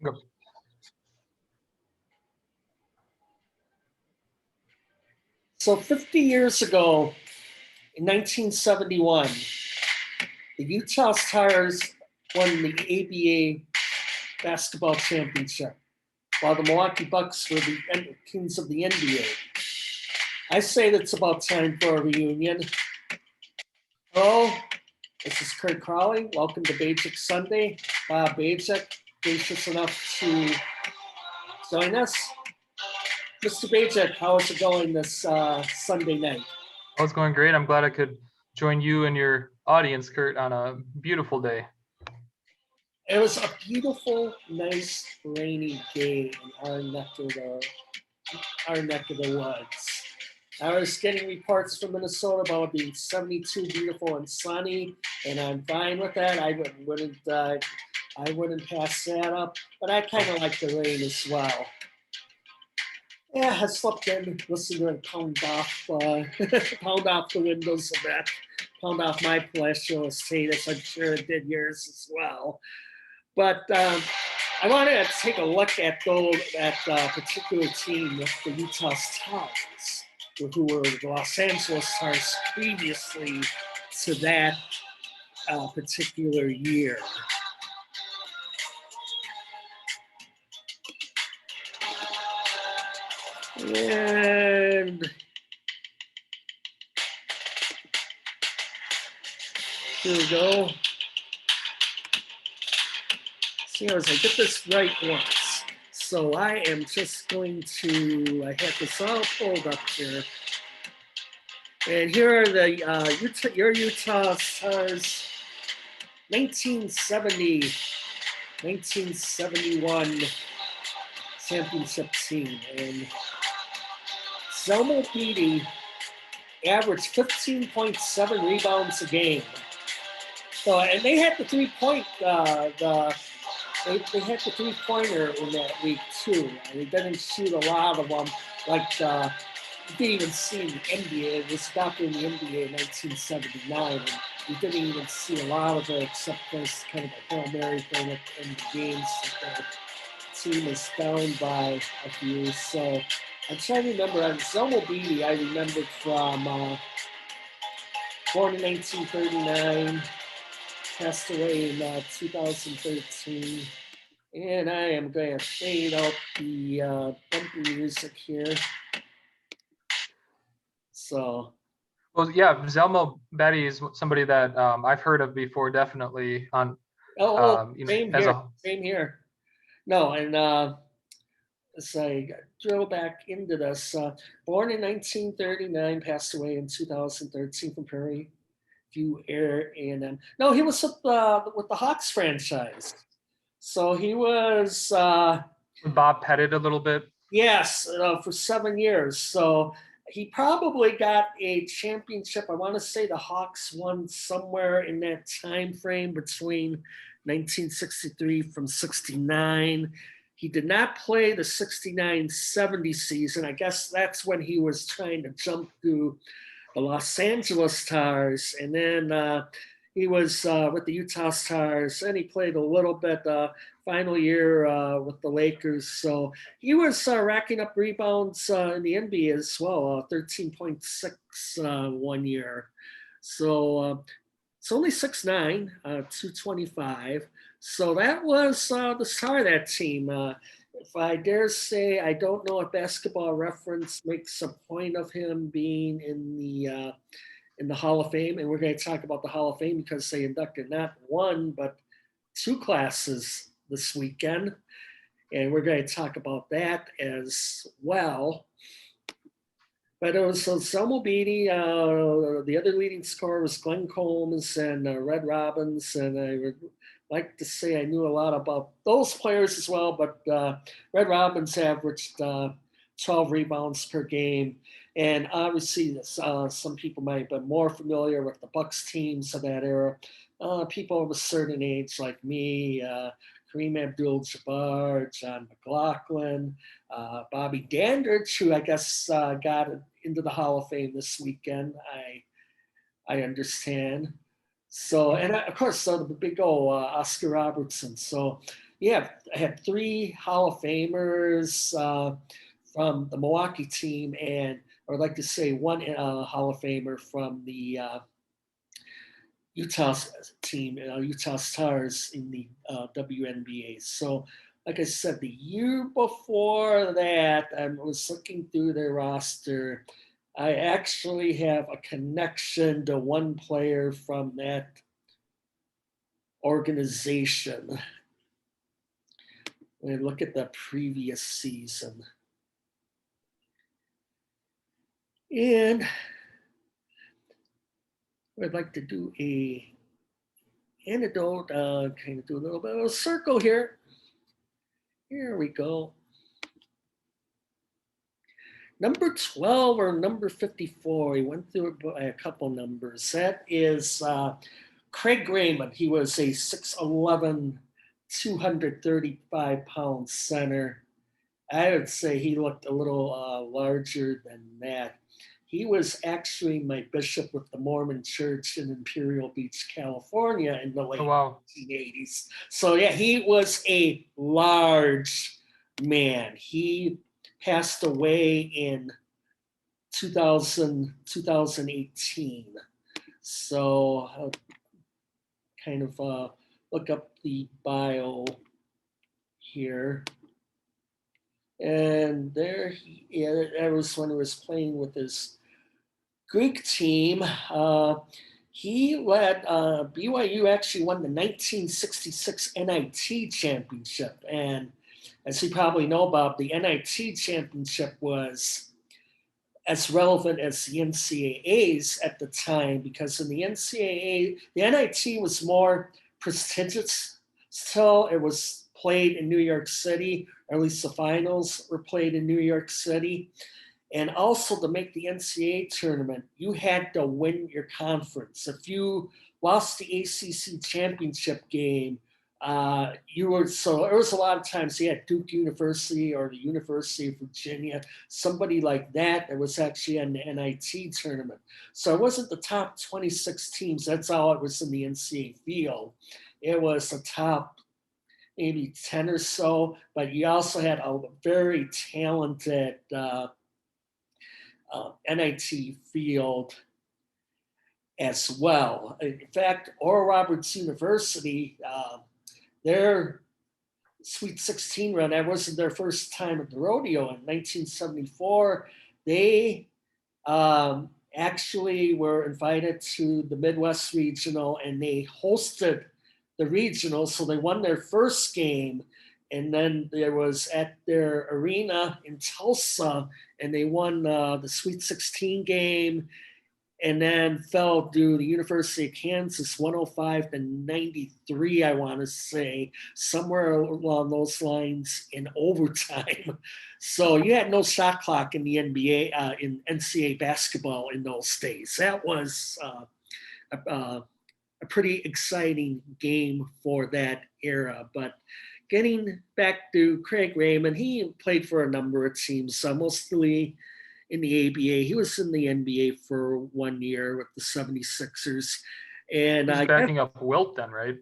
Go. So 50 years ago, in 1971, the Utah Stars won the ABA basketball championship, while the Milwaukee Bucks were the kings of the NBA. I say that it's about time for a reunion. Hello, this is Kurt Crowley. Welcome to Bajek Sunday. Bob Bajek, gracious enough to join us. Mr. Bajek, how is it going this Sunday night? Oh, it's going great. I'm glad I could join you and your audience, Kurt, on a beautiful day. It was a beautiful, nice, rainy day in our neck of the woods. I was getting reports from Minnesota about it being 72, beautiful and sunny, and I'm fine with that. I wouldn't pass that up, but I kind of like the rain as well. Yeah, I slept in, listened to it pound off the windows a bit, pound off my palatial status. I'm sure it did yours as well. But I wanted to take a look at that particular team with the Utah Stars, who were the Los Angeles Stars previously to that particular year. And here we go. See, I get this right once. So I am just going to, I have this all pulled up here. And here are the your Utah Stars 1971 championship team. And Zelmo Beatty averaged 15.7 rebounds a game. So, and they had the three-point, they had the three-pointer in that week too. And they didn't shoot a lot of them, like you didn't even see in the NBA. It was back in the NBA in 1979, and you didn't even see a lot of it except for this kind of a Hail Mary thing in the games. The team is down by a few. So I'm trying to remember. Zelmo Beatty, I remembered from born in 1939. Passed away in 2013. And I am going to fade out the bumpy music here. So. Well, yeah, Zelmo Betty is somebody that I've heard of before, definitely. Same here. No, and as I drill back into this, born in 1939, passed away in 2013 from Prairie View Air A&M. No, he was with the Hawks franchise. So he was Bob Pettit a little bit. Yes, for 7 years. So he probably got a championship. I want to say the Hawks won somewhere in that time frame between 1963 from 69. He did not play the 69-70 season. I guess that's when he was trying to jump to the Los Angeles Stars, and then he was with the Utah Stars, and he played a little bit final year with the Lakers. So he was racking up rebounds in the NBA as well, 13.6 1 year. So it's only 6'9", 225. So that was the star of that team. If I dare say, I don't know if Basketball Reference makes a point of him being in the Hall of Fame, and we're going to talk about the Hall of Fame because they inducted not one but two classes this weekend, and we're going to talk about that as well. But it was Zelmo Beatty. The other leading scorer was Glenn Combs and Red Robbins, and I would like to say I knew a lot about those players as well, but Red Robbins averaged 12 rebounds per game. And obviously, some people might have been more familiar with the Bucks teams of that era. People of a certain age like me, Kareem Abdul-Jabbar, John McLaughlin, Bobby Dandridge, who I guess got into the Hall of Fame this weekend, I understand. So, and of course, the big old Oscar Robertson. So I had 3 Hall of Famers from the Milwaukee team, and I would like to say 1 Hall of Famer from the Utah team, Utah Stars in the WNBA. So, like I said, the year before that, I was looking through their roster. I actually have a connection to one player from that organization. When I look at the previous season. And I'd like to do a antidote, kind of do a little bit of a circle here. Here we go. Number 12 or number 54, we went through it by a couple numbers. That is Craig Raymond. He was a 6'11", 235-pound center. I would say he looked a little larger than that. He was actually my bishop with the Mormon Church in Imperial Beach, California in the late 1980s. So yeah, he was a large man. He passed away in 2018. So I'll kind of look up the bio here. And that was when he was playing with his Greek team. He led BYU actually won the 1966 NIT championship. And as you probably know, Bob, the NIT championship was as relevant as the NCAAs at the time, because in the NCAA, the NIT was more prestigious still. It was played in New York City, or at least the finals were played in New York City. And also, to make the NCAA tournament, you had to win your conference. If you lost the ACC championship game, there was a lot of times you had Duke University or the University of Virginia, somebody like that was actually in the NIT tournament. So it wasn't the top 26 teams. That's all it was in the NCAA field. It was the top maybe 10 or so, but you also had a very talented NIT field as well. In fact, Oral Roberts University, their Sweet 16 run, that wasn't their first time at the rodeo. In 1974, they actually were invited to the Midwest Regional, and they hosted the regional. So they won their first game, and then there was at their arena in Tulsa, and they won the Sweet 16 game, and then fell to the University of Kansas 105-93, I want to say, somewhere along those lines in overtime. So you had no shot clock in the NBA, in NCAA basketball in those days. That was a pretty exciting game for that era. But getting back to Craig Raymond, he played for a number of teams, mostly in the ABA. He was in the NBA for 1 year with the 76ers. And he's backing up Wilt then, right?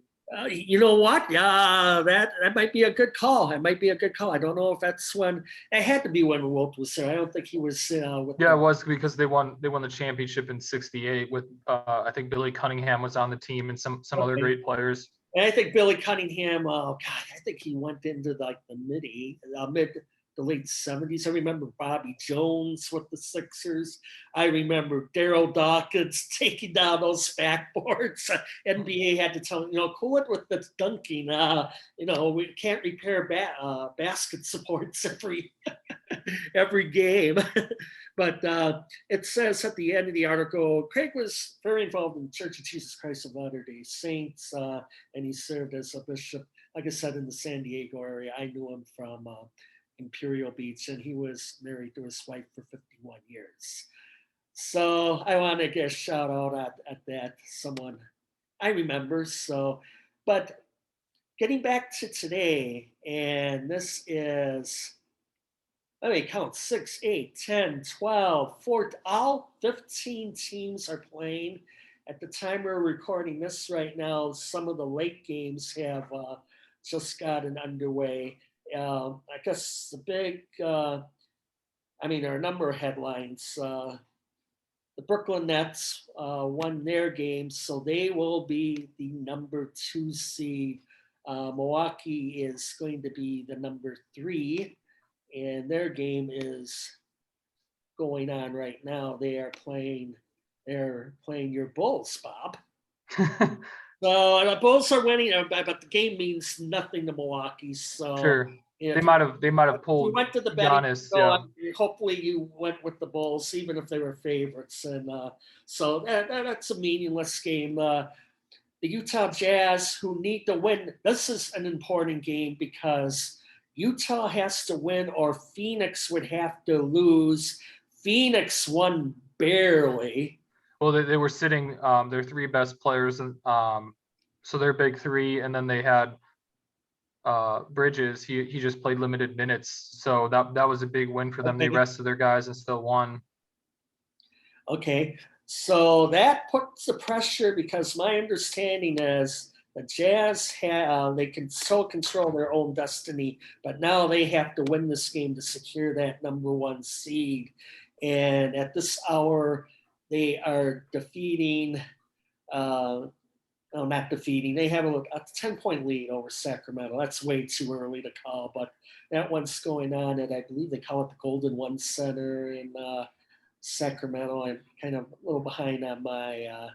You know what? That might be a good call. It might be a good call. I don't know if that's when it had to be when Wilt was there. I don't think he was. With it was because they won the championship in '68 with I think Billy Cunningham was on the team and some other great players. And I think Billy Cunningham. Oh God, I think he went into like the the late 70s. I remember Bobby Jones with the Sixers. I remember Daryl Dawkins taking down those backboards. NBA had to tell him, cool it with the dunking. We can't repair basket supports every game. But it says at the end of the article, Craig was very involved in the Church of Jesus Christ of Latter-day Saints, and he served as a bishop, like I said, in the San Diego area. I knew him from Imperial Beach, and he was married to his wife for 51 years. So I want to get a shout out at that, someone I remember. So, but getting back to today, and this is, let me count, 6, 8, 10, 12, 14, all 15 teams are playing. At the time we're recording this right now, some of the late games have just gotten underway. I guess the big, there are a number of headlines. The Brooklyn Nets won their game, so they will be the number 2 seed. Milwaukee is going to be the number 3, and their game is going on right now. They're playing your Bulls, Bob. So the Bulls are winning, but the game means nothing to Milwaukee. So Sure. if They might have you pulled went to the betting, Giannis. so Yeah. hopefully you went with the Bulls, even if they were favorites. And so that's a meaningless game. The Utah Jazz, who need to win, this is an important game because Utah has to win or Phoenix would have to lose. Phoenix won barely. Well, they were sitting their 3 best players, and so their big 3, and then they had Bridges. He just played limited minutes, so that was a big win for them. Okay. They rested their guys and still won. Okay, so that puts the pressure because my understanding is the Jazz they can still control their own destiny, but now they have to win this game to secure that number 1 seed. And at this hour, they are defeating. No, not defeating. They have a 10-point lead over Sacramento. That's way too early to call, but that one's going on at, I believe they call it the Golden One Center in Sacramento. I'm kind of a little behind on my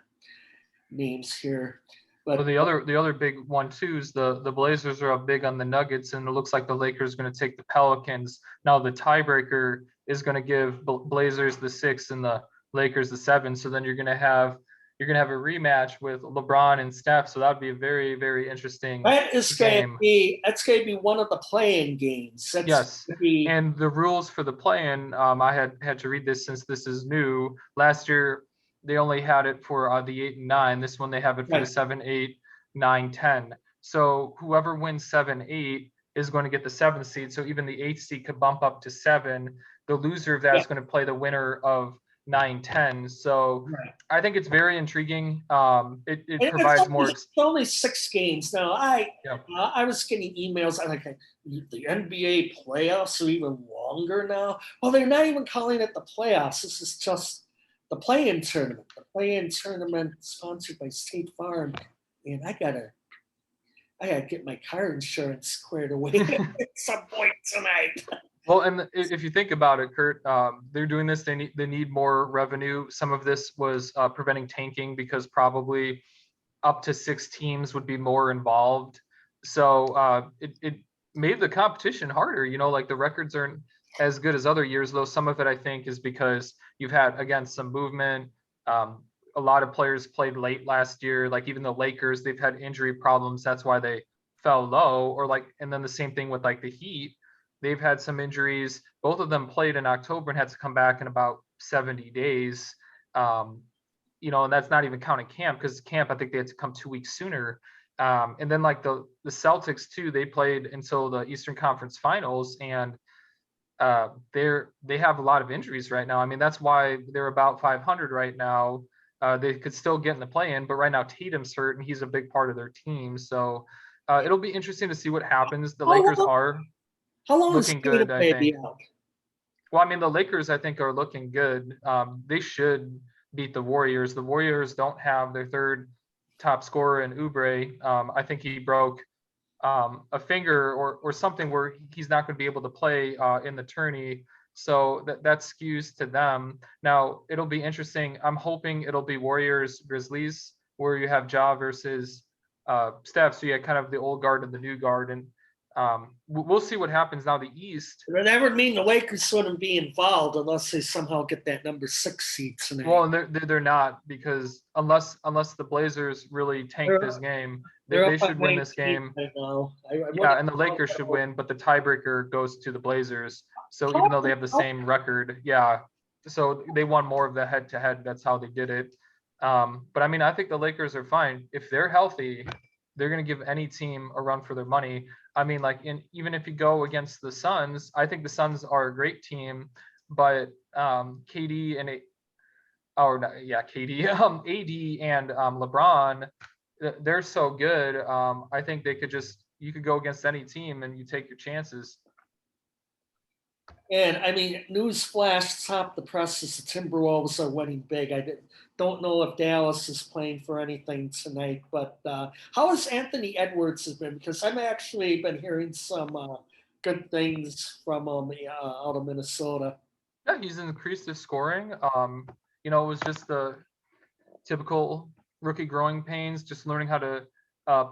names here. But Well, the other big one too is the Blazers are up big on the Nuggets, and it looks like the Lakers are going to take the Pelicans. Now the tiebreaker is going to give Blazers the 6 and the Lakers the 7. So then you're going to have a rematch with LeBron and Steph. So that'd be a very, very interesting that's going to be one of the play-in games. Yes, and the rules for the play-in, I had to read this since this is new. Last year they only had it for the 8 and 9. This one they have it for the 7, 8, 9, 10. So whoever wins 7, 8 is going to get the 7th seed. So even the 8th seed could bump up to 7. The loser of that is going to play the winner of 9, 10. So I think it's very intriguing. It provides more. It's only 6 games now. I was getting emails. I'm like, the NBA playoffs are even longer now. Well, they're not even calling it the playoffs. This is just the play-in tournament. The play-in tournament sponsored by State Farm, and I gotta get my car insurance squared away at some point tonight. Well, and if you think about it, Kurt, they're doing this. They need more revenue. Some of this was preventing tanking because probably up to 6 teams would be more involved. So it made the competition harder. Like the records aren't as good as other years, though. Some of it I think is because you've had again some movement. A lot of players played late last year. Like even the Lakers, they've had injury problems. That's why they fell low. And then the same thing with like the Heat. They've had some injuries. Both of them played in October and had to come back in about 70 days. And that's not even counting camp, because camp, I think they had to come 2 weeks sooner. And then like the Celtics too, they played until the Eastern Conference Finals, and they have a lot of injuries right now. I mean, that's why they're about 500 right now. They could still get in the play-in, but right now Tatum's hurt and he's a big part of their team. So it'll be interesting to see what happens. The Lakers are looking good, I think. Well, I mean, the Lakers, I think, are looking good. They should beat the Warriors. The Warriors don't have their 3rd top scorer in Oubre. I think he broke a finger or something where he's not going to be able to play in the tourney. So that skews to them. Now, it'll be interesting. I'm hoping it'll be Warriors, Grizzlies, where you have Ja versus Steph. So you had kind of the old guard and the new guard. And we'll see what happens. Now the East. That would mean the Lakers wouldn't be involved unless they somehow get that number 6 seed tonight. Well, and they're not, because unless the Blazers really tank this game, they should win this game. And the Lakers should win, but the tiebreaker goes to the Blazers. So even though they have the same record, so they won more of the head-to-head. That's how they did it. But I mean, I think the Lakers are fine if they're healthy. They're going to give any team a run for their money. I mean, even if you go against the Suns, I think the Suns are a great team, but KD and AD and LeBron, they're so good. I think they could just you could go against any team and you take your chances. And I mean, newsflash, top the presses, the Timberwolves are winning big. Don't know if Dallas is playing for anything tonight, but how has Anthony Edwards has been? Because I've actually been hearing some good things from him out of Minnesota. Yeah, he's increased his scoring. It was just the typical rookie growing pains, just learning how to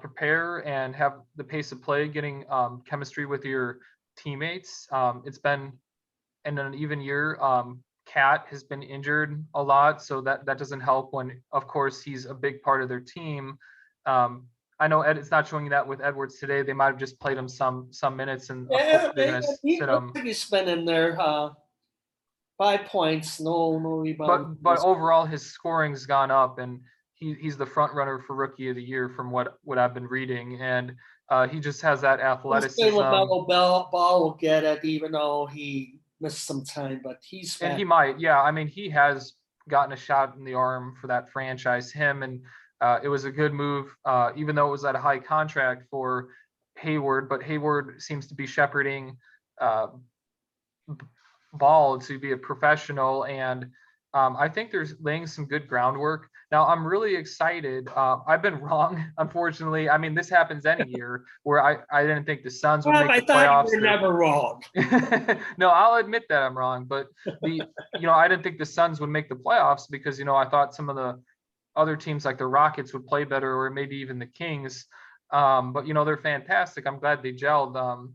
prepare and have the pace of play, getting chemistry with your teammates. It's been in an even year. Cat has been injured a lot, so that doesn't help when, of course, he's a big part of their team. I know it's not showing you that with Edwards today. They might have just played him some minutes, and of course they're going to sit him. He's been in there. 5 points, no rebound. But overall, his scoring's gone up, and he's the front runner for Rookie of the Year from what I've been reading, and he just has that athleticism. LaMelo Ball will get it, even though he missed some time, but he's back. And he might, yeah. I mean, he has gotten a shot in the arm for that franchise. Him, and it was a good move, even though it was at a high contract for Hayward. But Hayward seems to be shepherding Ball to be a professional, and I think there's laying some good groundwork. Now, I'm really excited. I've been wrong, unfortunately. I mean, this happens any year where I didn't think the Suns would make the playoffs. I thought you were never wrong. No, I'll admit that I'm wrong, but I didn't think the Suns would make the playoffs because, I thought some of the other teams like the Rockets would play better, or maybe even the Kings. But they're fantastic. I'm glad they gelled.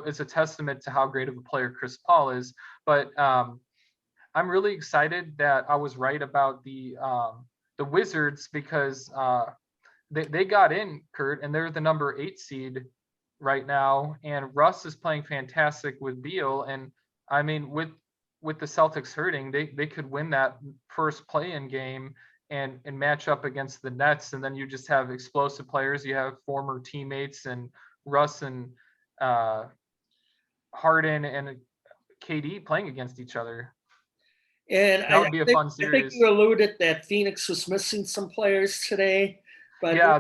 It's a testament to how great of a player Chris Paul is. But I'm really excited that I was right about the Wizards, because they got in, Kurt, and they're the number 8 seed right now. And Russ is playing fantastic with Beal. And I mean, with the Celtics hurting, they could win that first play-in game and match up against the Nets, and then you just have explosive players. You have former teammates, and Russ and Harden and KD playing against each other. And that would be a fun series. I think you alluded that Phoenix was missing some players today, but yeah,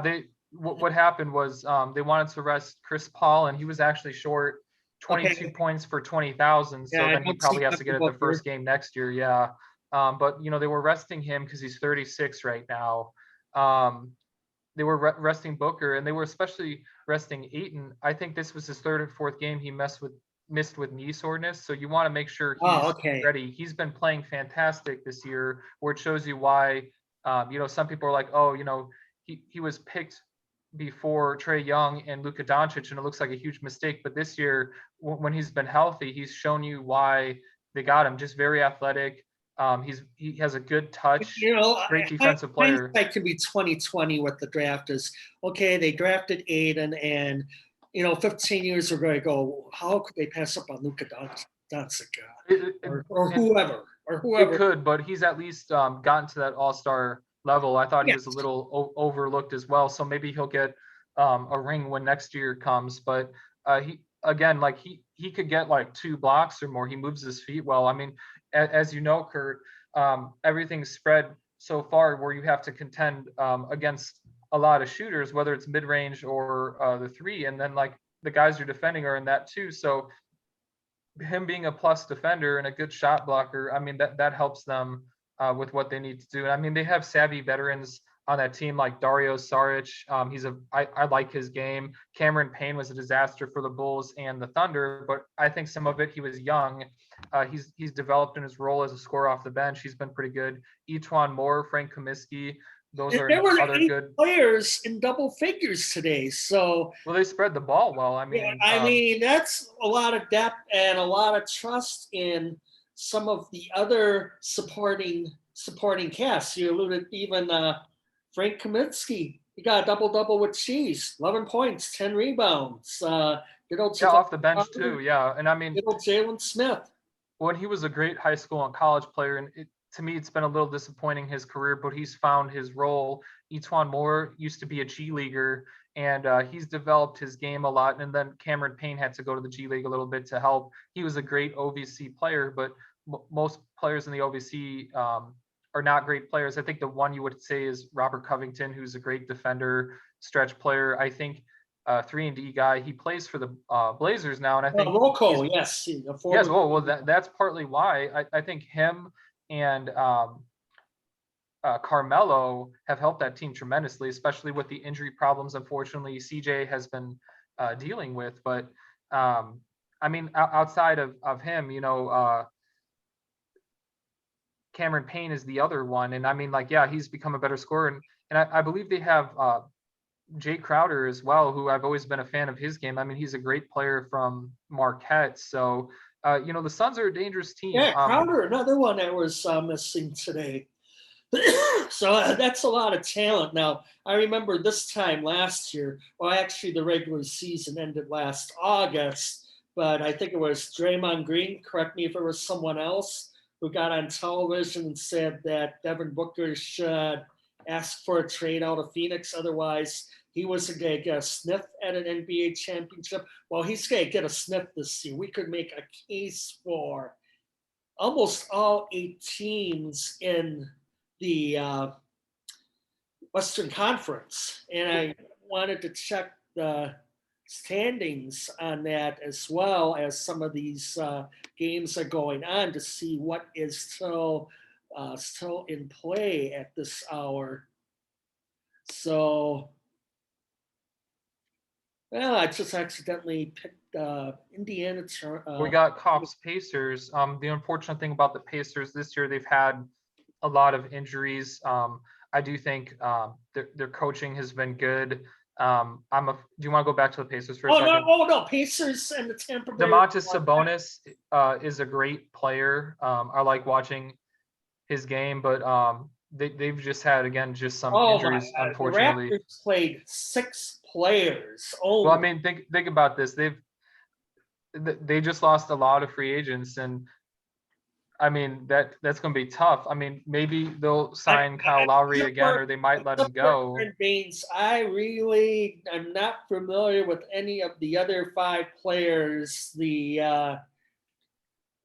what happened was they wanted to rest Chris Paul, and he was actually short 22 points for 20,000. So then he probably has to get it the first game next year. Yeah. But they were resting him because he's 36 right now. They were resting Booker, and they were especially resting Ayton. I think this was his 3rd or 4th game he missed with knee soreness. So you want to make sure he's ready. He's been playing fantastic this year, where it shows you why. Some people are like, he was picked before Trae Young and Luka Doncic, and it looks like a huge mistake. But this year, when he's been healthy, he's shown you why they got him. Just very athletic. He has a good touch, great defensive player. Hindsight can be 2020 with the draft is, okay, they drafted Aiden, and 15 years ago, I go, how could they pass up on Luka Doncic or whoever? It could, but he's at least gotten to that all-star level. I thought he was a little overlooked as well, so maybe he'll get a ring when next year comes. But he could get like 2 blocks or more. He moves his feet well. I mean, as you know, Kurt, everything's spread so far where you have to contend against a lot of shooters, whether it's mid-range or the 3, and then like the guys you're defending are in that too. So him being a plus defender and a good shot blocker, I mean, that helps them with what they need to do. And I mean, they have savvy veterans on that team like Dario Saric. I like his game. Cameron Payne was a disaster for the Bulls and the Thunder, but I think some of it, he was young. He's developed in his role as a scorer off the bench. He's been pretty good. Etuan Moore, Frank Kaminsky, those are other good players in double figures today. So they spread the ball well. I mean, that's a lot of depth and a lot of trust in some of the other supporting casts. You alluded even Frank Kaminsky. He got a double with Cheese, 11 points, 10 rebounds. Off the bench too. Yeah, and I mean, Jalen Smith. When he was a great high school and college player, and to me, it's been a little disappointing his career, but he's found his role. Etuan Moore used to be a G Leaguer, and he's developed his game a lot. And then Cameron Payne had to go to the G League a little bit to help. He was a great OVC player, but most players in the OVC are not great players. I think the one you would say is Robert Covington, who's a great defender, stretch player. I think 3-and-D guy. He plays for the Blazers now, and I think Rocco, yes, the former. yes. Well, that's partly why I think him and Carmelo have helped that team tremendously, especially with the injury problems. Unfortunately, CJ has been dealing with. But I mean, outside of him, Cameron Payne is the other one, and I mean, like, yeah, he's become a better scorer, and I believe they have Jay Crowder as well, who I've always been a fan of his game. I mean, he's a great player from Marquette. So, the Suns are a dangerous team. Yeah, Crowder, another one that was missing today. So that's a lot of talent. Now, I remember this time last year, well, actually, the regular season ended last August, but I think it was Draymond Green, correct me if it was someone else, who got on television and said that Devin Booker should ask for a trade out of Phoenix. Otherwise, he wasn't going to get a sniff at an NBA championship. Well, he's going to get a sniff this year. We could make a case for almost all 8 teams in the Western Conference. And I wanted to check the standings on that, as well as some of these games are going on, to see what is still in play at this hour. So, well, I just accidentally picked Indiana. We got Cops Pacers. The unfortunate thing about the Pacers this year, they've had a lot of injuries. I do think their coaching has been good. Do you want to go back to the Pacers for a second? No, Pacers and the Tampa Bay. Domantas Sabonis is a great player. I like watching his game, but they've just had, again, just some injuries, unfortunately. The Raptors played 6 players. Well, I mean, think about this. They just lost a lot of free agents, and I mean, that's going to be tough. I mean, maybe they'll sign Kyle Lowry again, or they might let him go. Aaron Baines, I'm not familiar with any of the other 5 players. The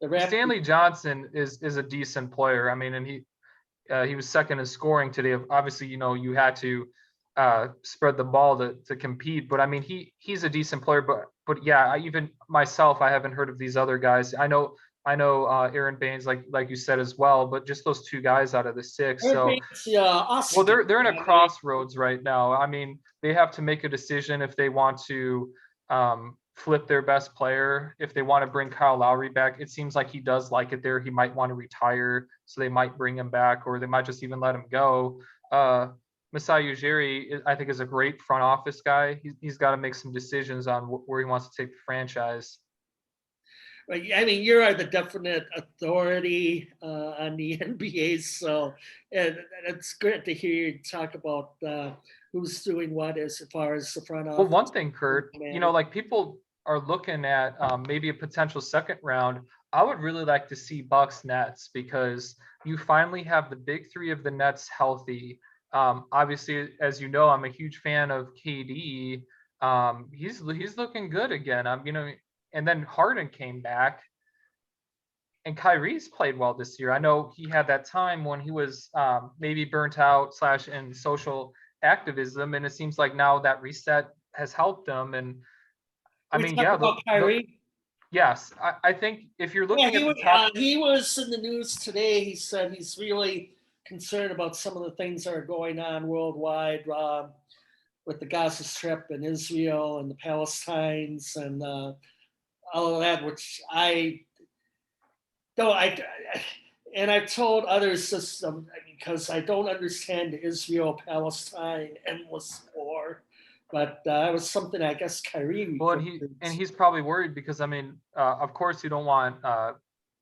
Stanley Johnson is a decent player. I mean, and he was second in scoring today. Obviously, you had to spread the ball to compete, but I mean, he's a decent player. But yeah, even myself, I haven't heard of these other guys. I know Aaron Baines, like you said as well, but just those 2 guys out of the 6. So, Baines, well, they're in a crossroads right now. I mean, they have to make a decision if they want to flip their best player, if they want to bring Kyle Lowry back. It seems like he does like it there. He might want to retire, so they might bring him back, or they might just even let him go. Masai Ujiri, I think, is a great front office guy. He's got to make some decisions on where he wants to take the franchise. I mean, you're the definite authority on the NBA, so it's great to hear you talk about who's doing what as far as the front office. Well, one thing, Kurt, like, people are looking at maybe a potential second round. I would really like to see Bucks Nets, because you finally have the big 3 of the Nets healthy. Obviously, as you know, I'm a huge fan of KD. He's looking good again. And then Harden came back, and Kyrie's played well this year. I know he had that time when he was maybe burnt out / in social activism, and it seems like now that reset has helped him. And I mean, yeah, Kyrie. Yes, I think if you're looking at the top, he was in the news today. He said he's really concerned about some of the things that are going on worldwide with the Gaza Strip and Israel and the Palestinians and all of that, which and I've told others this because I don't understand the Israel-Palestine endless war, but it was something I guess Kyrie. Well, and he's probably worried because, I mean, of course you don't want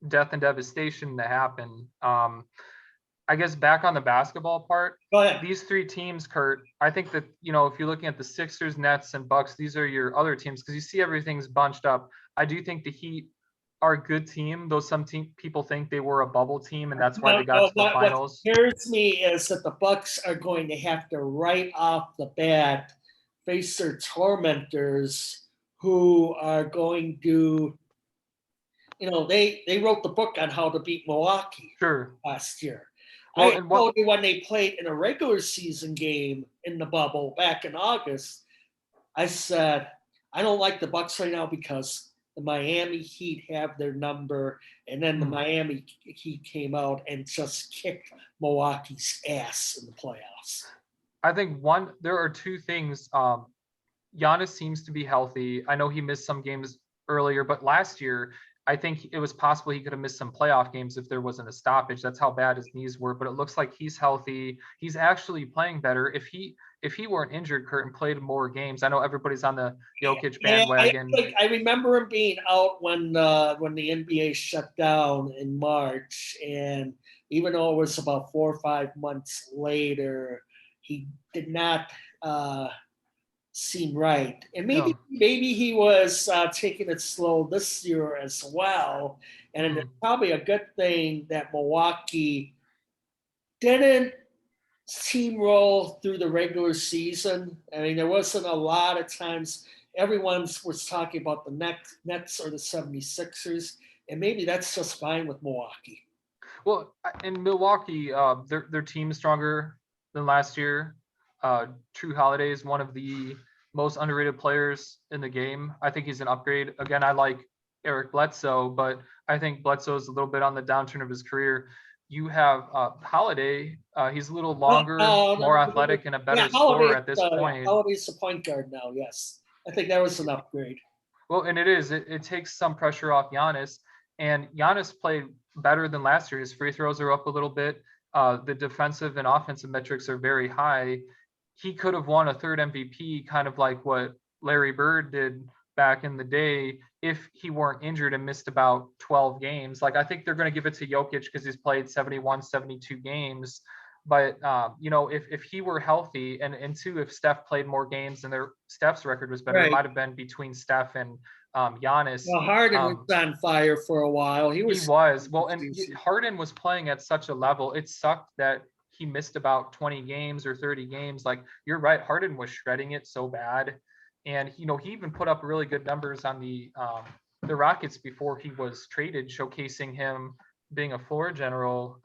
death and devastation to happen. I guess back on the basketball part, these 3 teams, Kurt, I think that, if you're looking at the Sixers, Nets, and Bucks, these are your other teams, because you see everything's bunched up. I do think the Heat are a good team, though some people think they were a bubble team, and that's why they got to the finals. What scares me is that the Bucks are going to have to, right off the bat, face their tormentors, who are going to, they wrote the book on how to beat Milwaukee last year. Well, I told you when they played in a regular season game in the bubble back in August, I said, I don't like the Bucks right now because the Miami Heat have their number, and then the Hmm. Miami Heat came out and just kicked Milwaukee's ass in the playoffs. I think there are two things. Giannis seems to be healthy. I know he missed some games earlier, but last year, I think it was possible he could have missed some playoff games if there wasn't a stoppage. That's how bad his knees were. But it looks like he's healthy. He's actually playing better. If he weren't injured, Kurt, and played more games, I know everybody's on the Jokic Yeah, bandwagon. I remember him being out when the NBA shut down in March, and even though it was about 4 or 5 months later, he did not seem right. And maybe No. maybe he was taking it slow this year as well. And it's Hmm. probably a good thing that Milwaukee didn't steamroll through the regular season. I mean, there wasn't a lot of times everyone was talking about the Nets or the 76ers, and maybe that's just fine with Milwaukee. Well, in Milwaukee, their team is stronger than last year. True Holiday is one of the most underrated players in the game. I think he's an upgrade. Again, I like Eric Bledsoe, but I think Bledsoe is a little bit on the downturn of his career. You have Holiday. He's a little longer, more athletic, and a better Yeah, scorer at this Yeah, point. Holiday's the point guard now. Yes, I think that was an upgrade. Well, and it is. It takes some pressure off Giannis, and Giannis played better than last year. His free throws are up a little bit. The defensive and offensive metrics are very high. He could have won a third MVP, kind of like what Larry Bird did back in the day, if he weren't injured and missed about 12 games. Like, I think they're going to give it to Jokic because he's played 71, 72 games. But if he were healthy, and two, if Steph played more games and Steph's record was better, it Right. might have been between Steph and Giannis. Well, Harden was on fire for a while. He He was. was. Well, and Harden was playing at such a level. It sucked that he missed about 20 games or 30 games. Like, you're right, Harden was shredding it so bad, and he even put up really good numbers on the Rockets before he was traded, showcasing him being a floor general.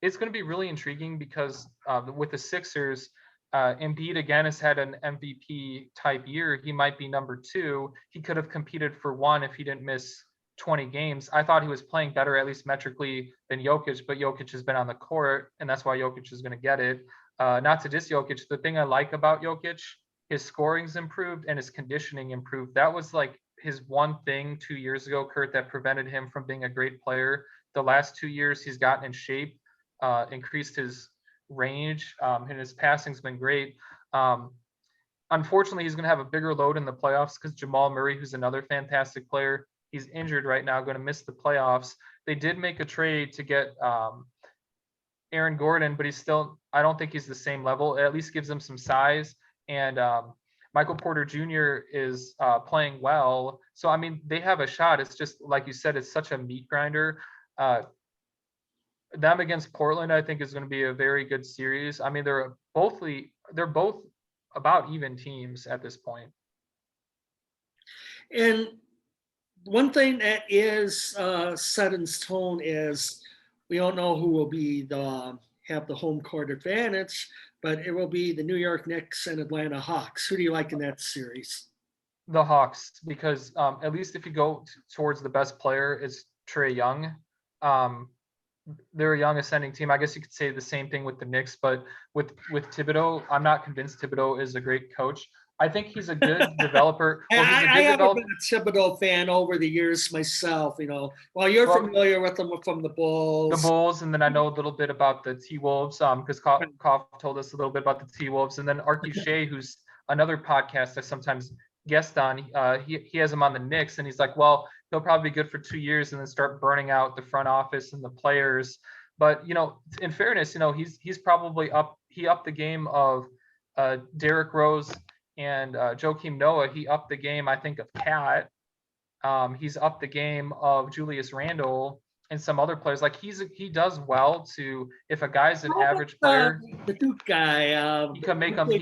It's going to be really intriguing because with the Sixers, Embiid again has had an MVP type year. He might be number two. He could have competed for one if he didn't miss 20 games. I thought he was playing better, at least metrically, than Jokic, but Jokic has been on the court, and that's why Jokic is going to get it. Not to diss Jokic, the thing I like about Jokic, his scoring's improved and his conditioning improved. That was like his one thing 2 years ago, Kurt, that prevented him from being a great player. The last 2 years, he's gotten in shape, increased his range, and his passing's been great. Unfortunately, he's going to have a bigger load in the playoffs because Jamal Murray, who's another fantastic player, he's injured right now, going to miss the playoffs. They did make a trade to get Aaron Gordon, but I don't think he's the same level. It at least gives him some size. And Michael Porter Jr. is playing well. So, I mean, they have a shot. It's just, like you said, it's such a meat grinder. Them against Portland, I think, is going to be a very good series. I mean, they're both about even teams at this point. And one thing that is set in stone is we don't know who will have the home court advantage, but it will be the New York Knicks and Atlanta Hawks. Who do you like in that series? The Hawks, because at least if you go towards the best player, is Trae Young. They're a young ascending team. I guess you could say the same thing with the Knicks, but with Thibodeau, I'm not convinced Thibodeau is a great coach. I think he's a good developer. Well, I haven't been a Thibodeau fan over the years myself. Well, you're familiar with them from the Bulls. The Bulls, and then I know a little bit about the T-Wolves because Koff told us a little bit about the T-Wolves, and then Archie Shea, who's another podcast I sometimes guest on. He has him on the Knicks, and he's like, well, he'll probably be good for 2 years and then start burning out the front office and the players. But in fairness, he's probably he upped the game of Derrick Rose and Joakim Noah. He upped the game, I think, of Cat. He's upped the game of Julius Randle and some other players. Like, he does well to, if a guy's an average player, the Duke guy, he can make him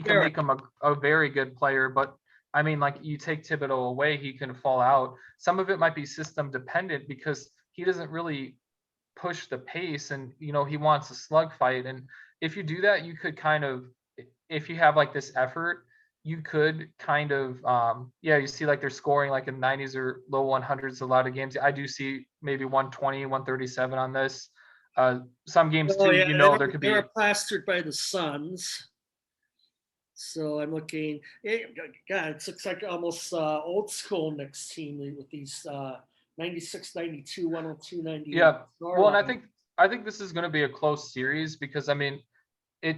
a very good player. But I mean, like, you take Thibodeau away, he can fall out. Some of it might be system dependent because he doesn't really push the pace, and he wants a slug fight. And if you do that, you could kind of, if you have like this effort, you could kind of, you see like they're scoring like in 90s or low 100s a lot of games. I do see maybe 120, 137 on this. Some games Oh too, yeah, there could they were be. plastered by the Suns. So I'm looking. God, it looks like almost old school next team with these 96, 92, 102, 98 Yeah. Well, and scoreline. I think this is going to be a close series because I mean, it,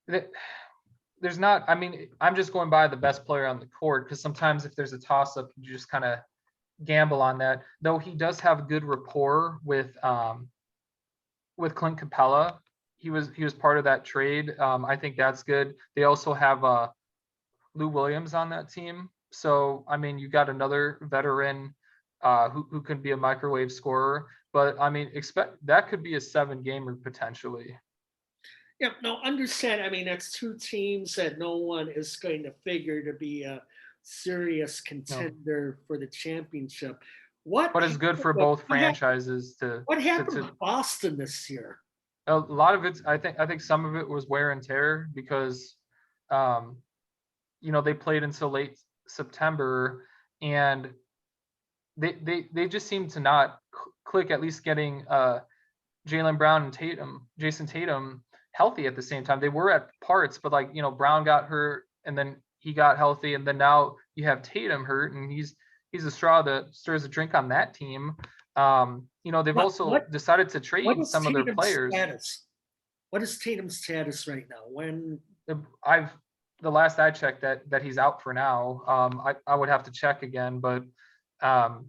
it there's not, I mean, I'm just going by the best player on the court because sometimes if there's a toss up, you just kind of gamble on that. Though he does have good rapport with Clint Capella. He was part of that trade. I think that's good. They also have Lou Williams on that team. So I mean, you got another veteran who can be a microwave scorer. But I mean, expect that could be a 7-gamer potentially. Yeah, no, understand. I mean, that's two teams that no one is going to figure to be a serious No. contender for the championship. What But it's good for both franchises what happened to with Boston this year? a lot of it. I think some of it was wear and tear because um, they played until late September and they just seem to not click, at least getting Jaylen Brown and Jason Tatum healthy at the same time. They were at parts, but like, Brown got hurt and then he got healthy. And then now you have Tatum hurt and he's a straw that stirs a drink on that team. They've also decided to What trade is some of their Tatum's players. status? What is Tatum's status right now? The last I checked that he's out for now. I would have to check again, but and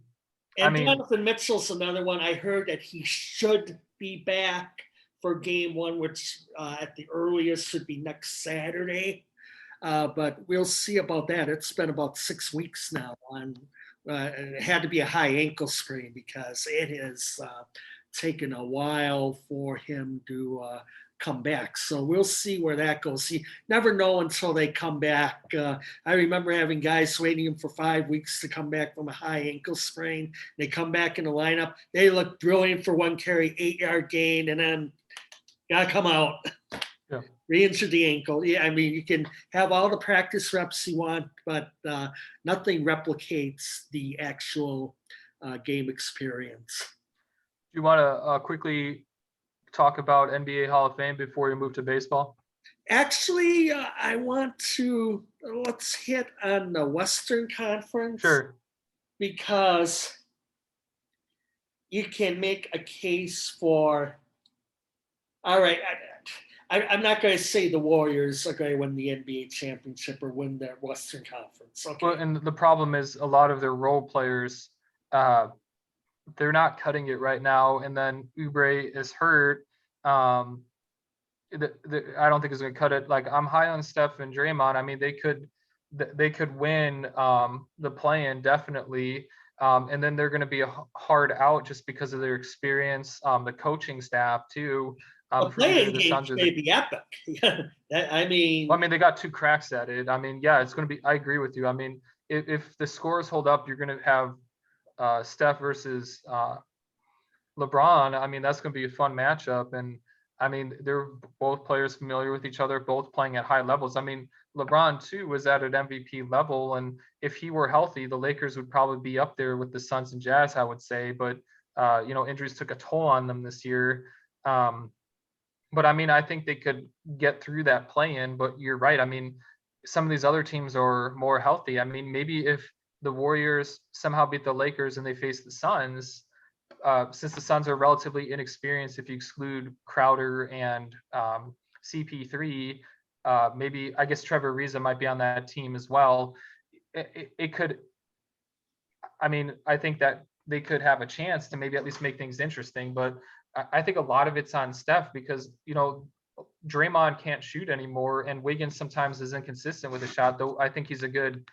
I mean, Donovan Mitchell's another one. I heard that he should be back for game one, which at the earliest should be next Saturday. But we'll see about that. It's been about 6 weeks now. It had to be a high ankle sprain because it has taken a while for him to come back. So we'll see where that goes. You never know until they come back. I remember having guys waiting for 5 weeks to come back from a high ankle sprain. They come back in the lineup. They look brilliant for one carry, 8-yard gain, and then gotta come out. Yeah. Re-injured the ankle. Yeah, I mean, you can have all the practice reps you want, but nothing replicates the actual game experience. Do you want to quickly talk about NBA Hall of Fame before we move to baseball? Actually, I want to let's hit on the Western Conference. Sure. Because you can make a case for. All right, I'm not going to say the Warriors are going to win the NBA championship or win their Western Conference. Okay. Well, and the problem is a lot of their role players, they're not cutting it right now. And then Oubre is hurt. I don't think he's going to cut it. Like, I'm high on Steph and Draymond. I mean, they could win the play-in definitely. And then they're going to be a hard out just because of their experience, the coaching staff too. The playing game may be epic. I mean, they got 2 cracks at it. I mean, yeah, it's going to be. I agree with you. I mean, if the scores hold up, you're going to have Steph versus LeBron. I mean, that's going to be a fun matchup. And I mean, they're both players familiar with each other, both playing at high levels. I mean, LeBron too was at an MVP level, and if he were healthy, the Lakers would probably be up there with the Suns and Jazz, I would say. But injuries took a toll on them this year. But I mean, I think they could get through that play-in. But you're right. I mean, some of these other teams are more healthy. I mean, maybe if the Warriors somehow beat the Lakers and they face the Suns, since the Suns are relatively inexperienced, if you exclude Crowder and CP3, maybe I guess Trevor Ariza might be on that team as well. It could. I mean, I think that they could have a chance to maybe at least make things interesting. But I think a lot of it's on Steph because, Draymond can't shoot anymore, and Wiggins sometimes is inconsistent with a shot. Though I think he's a good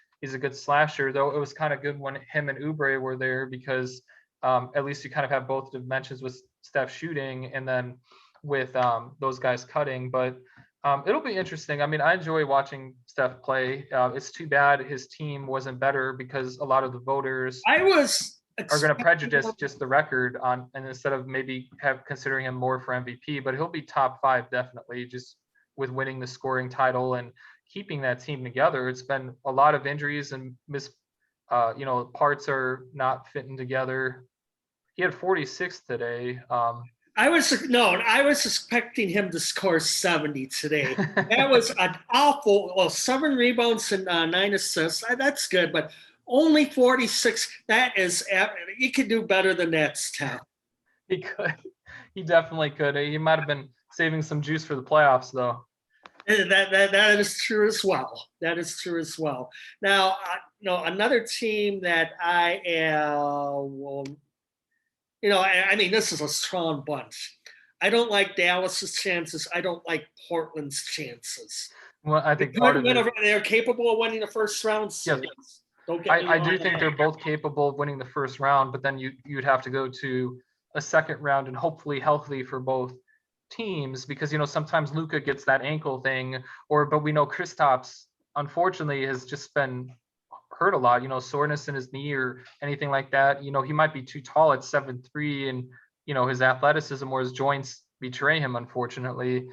slasher. Though it was kind of good when him and Oubre were there because at least you kind of have both dimensions with Steph shooting and then with those guys cutting. But it'll be interesting. I mean, I enjoy watching Steph play. It's too bad his team wasn't better because a lot of the voters are going to prejudice just the record on, and instead of maybe considering him more for MVP, but he'll be top 5 definitely, just with winning the scoring title. And keeping that team together. It's been a lot of injuries and parts are not fitting together. He had 46 today. I was expecting him to score 70 today. That was an awful. 7 rebounds and 9 assists. That's good, but only 46. That is, you could do better than that, Steph. He could. He definitely could. He might have been saving some juice for the playoffs, though. That is true as well. That is true as well. Now, another team that I am. I mean, this is a strong bunch. I don't like Dallas's chances. I don't like Portland's chances. Well, I think part of it, they're capable of winning the first round series. Yes. Don't get me wrong. I do think they're both capable of winning the first round, but then you'd have to go to a second round and hopefully healthy for both teams, because sometimes Luka gets that ankle thing, but we know Kristaps unfortunately has just been hurt a lot, soreness in his knee or anything like that. He might be too tall at 7'3", and his athleticism or his joints betray him, unfortunately.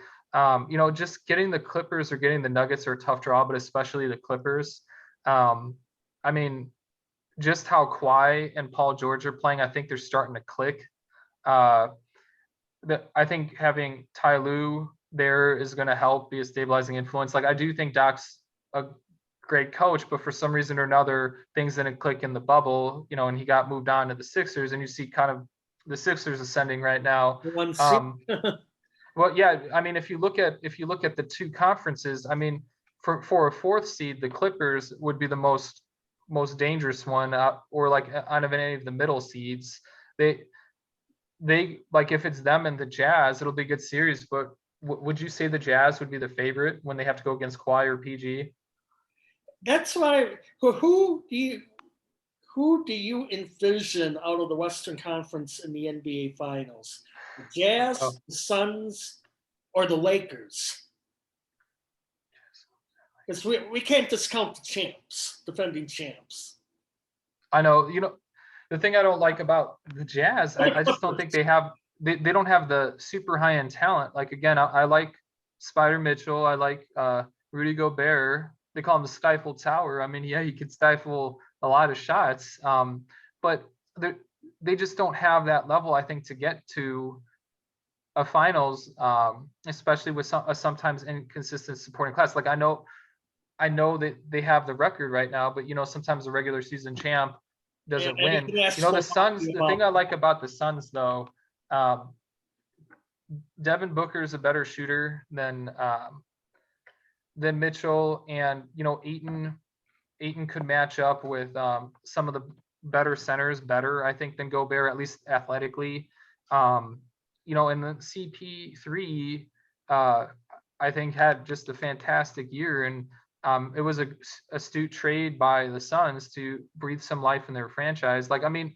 Just getting the Clippers or getting the Nuggets are a tough draw, but especially the Clippers. I mean, just how Kawhi and Paul George are playing, I think they're starting to click. I think having Ty Lue there is going to help be a stabilizing influence. Like, I do think Doc's a great coach, but for some reason or another, things didn't click in the bubble, and he got moved on to the Sixers, and you see kind of the Sixers ascending right now. Well, yeah, I mean, if you look at the two conferences, I mean, for a fourth seed, the Clippers would be the most dangerous one, or like out of any of the middle seeds. They like, if it's them and the Jazz, it'll be a good series. But would you say the Jazz would be the favorite when they have to go against Kawhi or PG? That's why. Who do you envision out of the Western Conference in the NBA Finals? The Jazz, the Suns, or the Lakers? Because we can't discount the defending champs. I know. The thing I don't like about the Jazz, I just don't think they don't have the super high-end talent. Like, again, I like Spider Mitchell. I like Rudy Gobert. They call him the Stifle Tower. I mean, yeah, he could stifle a lot of shots, but they just don't have that level, I think, to get to a finals, especially with a sometimes inconsistent supporting class. Like, I know that they have the record right now, but sometimes the regular season champ doesn't win. The Suns. The thing I like about the Suns, though, Devin Booker is a better shooter than Mitchell, and Ayton could match up with some of the better centers I think, than Gobert, at least athletically. And the CP3 I think had just a fantastic year, and it was a astute trade by the Suns to breathe some life in their franchise. Like, I mean,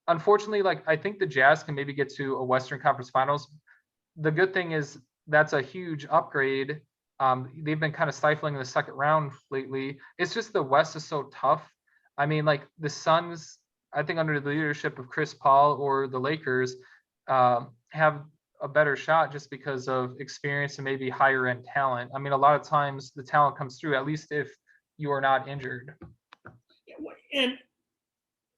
unfortunately, like, I think the Jazz can maybe get to a Western Conference Finals. The good thing is that's a huge upgrade. They've been kind of stifling in the second round lately. It's just the West is so tough. I mean, like, the Suns, I think under the leadership of Chris Paul or the Lakers, have a better shot just because of experience and maybe higher end talent. I mean, a lot of times the talent comes through, at least if you are not injured. And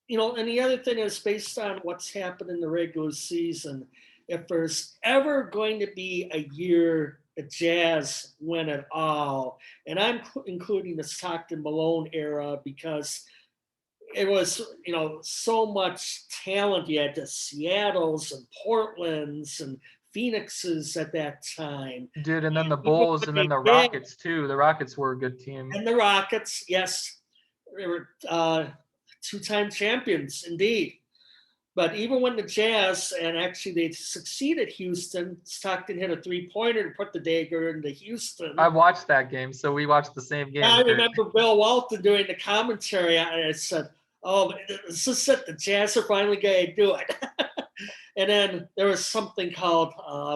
and the other thing is, based on what's happened in the regular season, if there's ever going to be a year the Jazz win it all, and I'm including the Stockton Malone era, because it was, so much talent. You had the Seattles and Portlands and Phoenixes at that time. Dude, and then the Bulls and then the Rockets too. The Rockets were a good team. And the Rockets, yes, they were two-time champions indeed. But even when the Jazz, and actually they succeeded Houston, Stockton hit a three-pointer to put the dagger into Houston. I watched that game, so we watched the same game. I remember Bill Walton doing the commentary, and I said, "Oh, this is it. The Jazz are finally going to do it." And then there was something called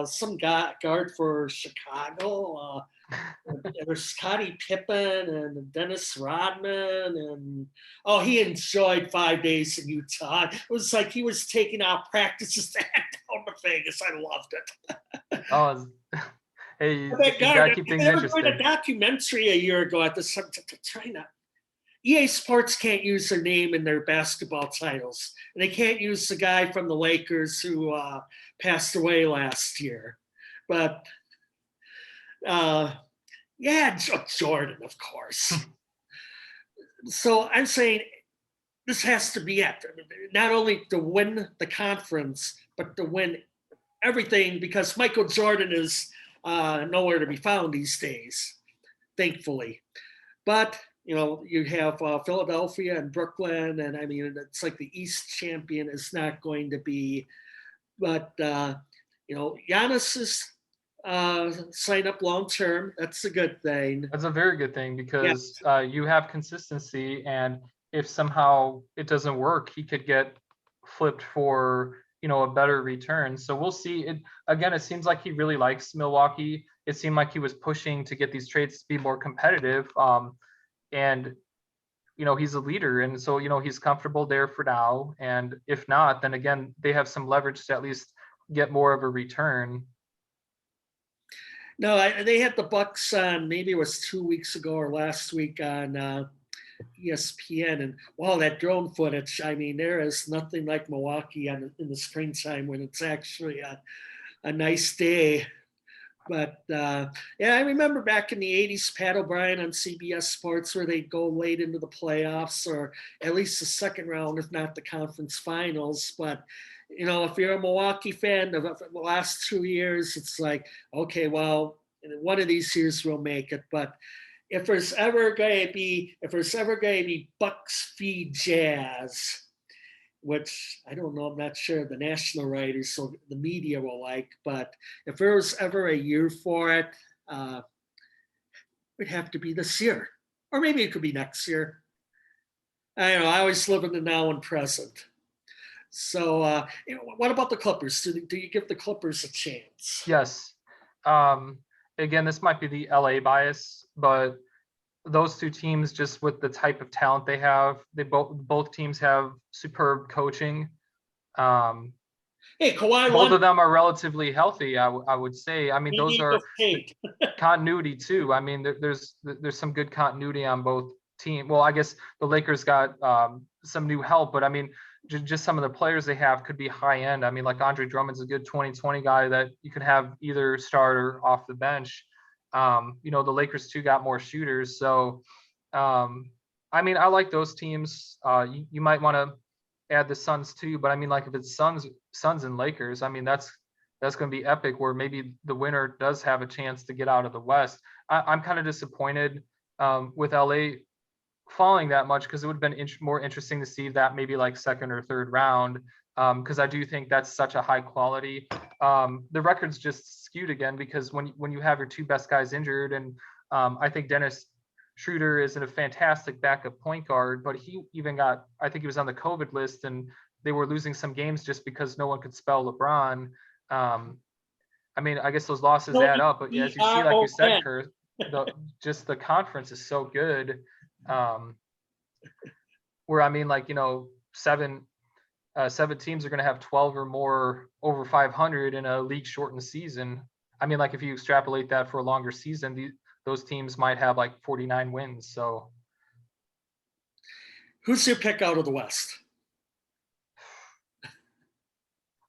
some guard for Chicago. There was Scottie Pippen and Dennis Rodman, and he enjoyed 5 days in Utah. It was like he was taking out practices to head down to Vegas. I loved it. Hey, That you gotta guard, keep things they were doing a interesting. documentary a year ago at the China. EA Sports can't use their name in their basketball titles. And they can't use the guy from the Lakers who passed away last year. But yeah, Jordan, of course. So I'm saying this has to be it. Not only to win the conference, but to win everything, because Michael Jordan is nowhere to be found these days, thankfully. But you have Philadelphia and Brooklyn, and I mean, it's like the East champion is not going to be. But Giannis is signed up long term. That's a good thing. That's a very good thing because Yes. you have consistency, and if somehow it doesn't work, he could get flipped for a better return. So we'll see. It again, it seems like he really likes Milwaukee. It seemed like he was pushing to get these trades to be more competitive. And he's a leader, and so he's comfortable there for now. And if not, then again, they have some leverage to at least get more of a return. No, they had the Bucks on, maybe it was 2 weeks ago or last week on ESPN, and wow, that drone footage! I mean, there is nothing like Milwaukee in the springtime when it's actually a nice day. But yeah, I remember back in the 80s, Pat O'Brien on CBS Sports, where they'd go late into the playoffs or at least the second round, if not the conference finals. But, if you're a Milwaukee fan of the last 2 years, it's like, okay, well, one of these years we'll make it. But if there's ever going to be Bucks v Jazz, which I don't know, I'm not sure the national writers, so the media will like, but if there was ever a year for it, it would have to be this year. Or maybe it could be next year. I don't know, I always live in the now and present. So what about the Clippers? Do you give the Clippers a chance? Yes. Again, this might be the LA bias, but those two teams, just with the type of talent they have, both teams have superb coaching. Hey, Kawhi Both Leonard, of them are relatively healthy, I would say. I mean, those are continuity too. I mean, there's some good continuity on both teams. Well, I guess the Lakers got some new help, but I mean, just some of the players they have could be high end. I mean, like Andre Drummond's a good 2020 guy that you could have either start or off the bench. The Lakers too got more shooters. So, I mean, I like those teams. You might want to add the Suns too, but I mean, like if it's Suns and Lakers, I mean, that's going to be epic, where maybe the winner does have a chance to get out of the West. I'm kind of disappointed with LA falling that much, because it would have been more interesting to see that maybe like second or third round, because I do think that's such a high quality. The record's just skewed again because when you have your two best guys injured, and I think Dennis Schroeder is a fantastic backup point guard, but he even I think he was on the COVID list, and they were losing some games just because no one could spell LeBron. I mean, I guess those losses add up, but as you see, like you said, Kurt, just the conference is so good. Where I mean, like, seven teams are going to have 12 or more over 500 in a league shortened season. I mean, like if you extrapolate that for a longer season, those teams might have like 49 wins. So who's your pick out of the West?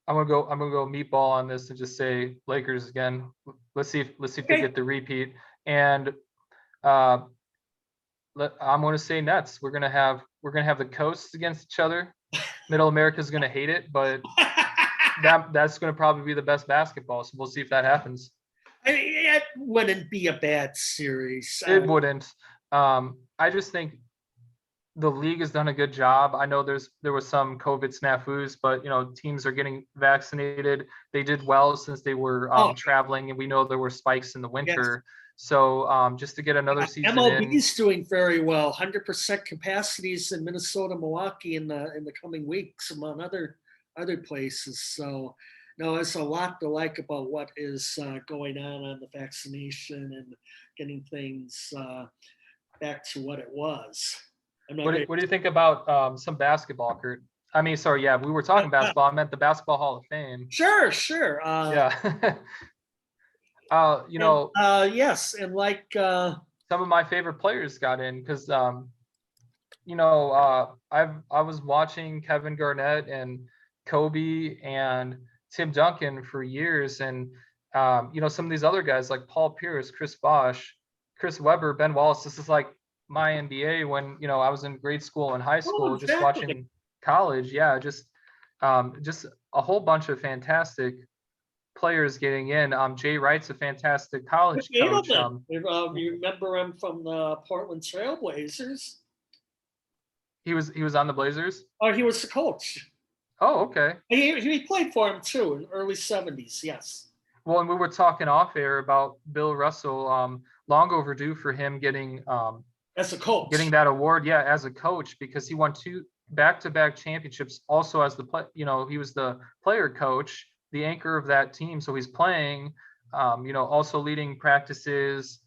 I'm gonna go meatball on this and just say Lakers again. Let's see if they get the repeat. And I'm gonna say Nets. We're gonna have the coasts against each other. Middle America is gonna hate it, but that's gonna probably be the best basketball. So we'll see if that happens. I mean, it wouldn't be a bad series. It wouldn't. I just think the league has done a good job. I know there was some COVID snafus, but teams are getting vaccinated. They did well since they were traveling, and we know there were spikes in the winter. Yes. So just to get another season MLB is doing very well. 100% capacities in Minnesota, Milwaukee in the coming weeks, among other places. So no, there's a lot to like about what is going on the vaccination and getting things back to what it was. What do you think about some basketball, Kurt? I mean, sorry, yeah, we were talking basketball. I meant the Basketball Hall of Fame. Sure. Yeah. You know, Yes, and like some of my favorite players got in because I was watching Kevin Garnett and Kobe and Tim Duncan for years, and some of these other guys like Paul Pierce, Chris Bosh, Chris Webber, Ben Wallace. This is like my NBA when I was in grade school and high oh, school, just exactly. watching college. Yeah, just a whole bunch of fantastic players getting in. Jay Wright's a fantastic Rick college coach. Adelman. You remember him from the Portland Trailblazers? He was on the Blazers. Or he was the coach. Oh, okay. He played for him too in the early 70s. Yes. Well, and we were talking off air about Bill Russell. Long overdue for him getting As a coach. getting that award. Yeah, as a coach, because he won 2 back-to-back championships. Also, as he was the player coach, the anchor of that team. So he's playing. Also leading practices,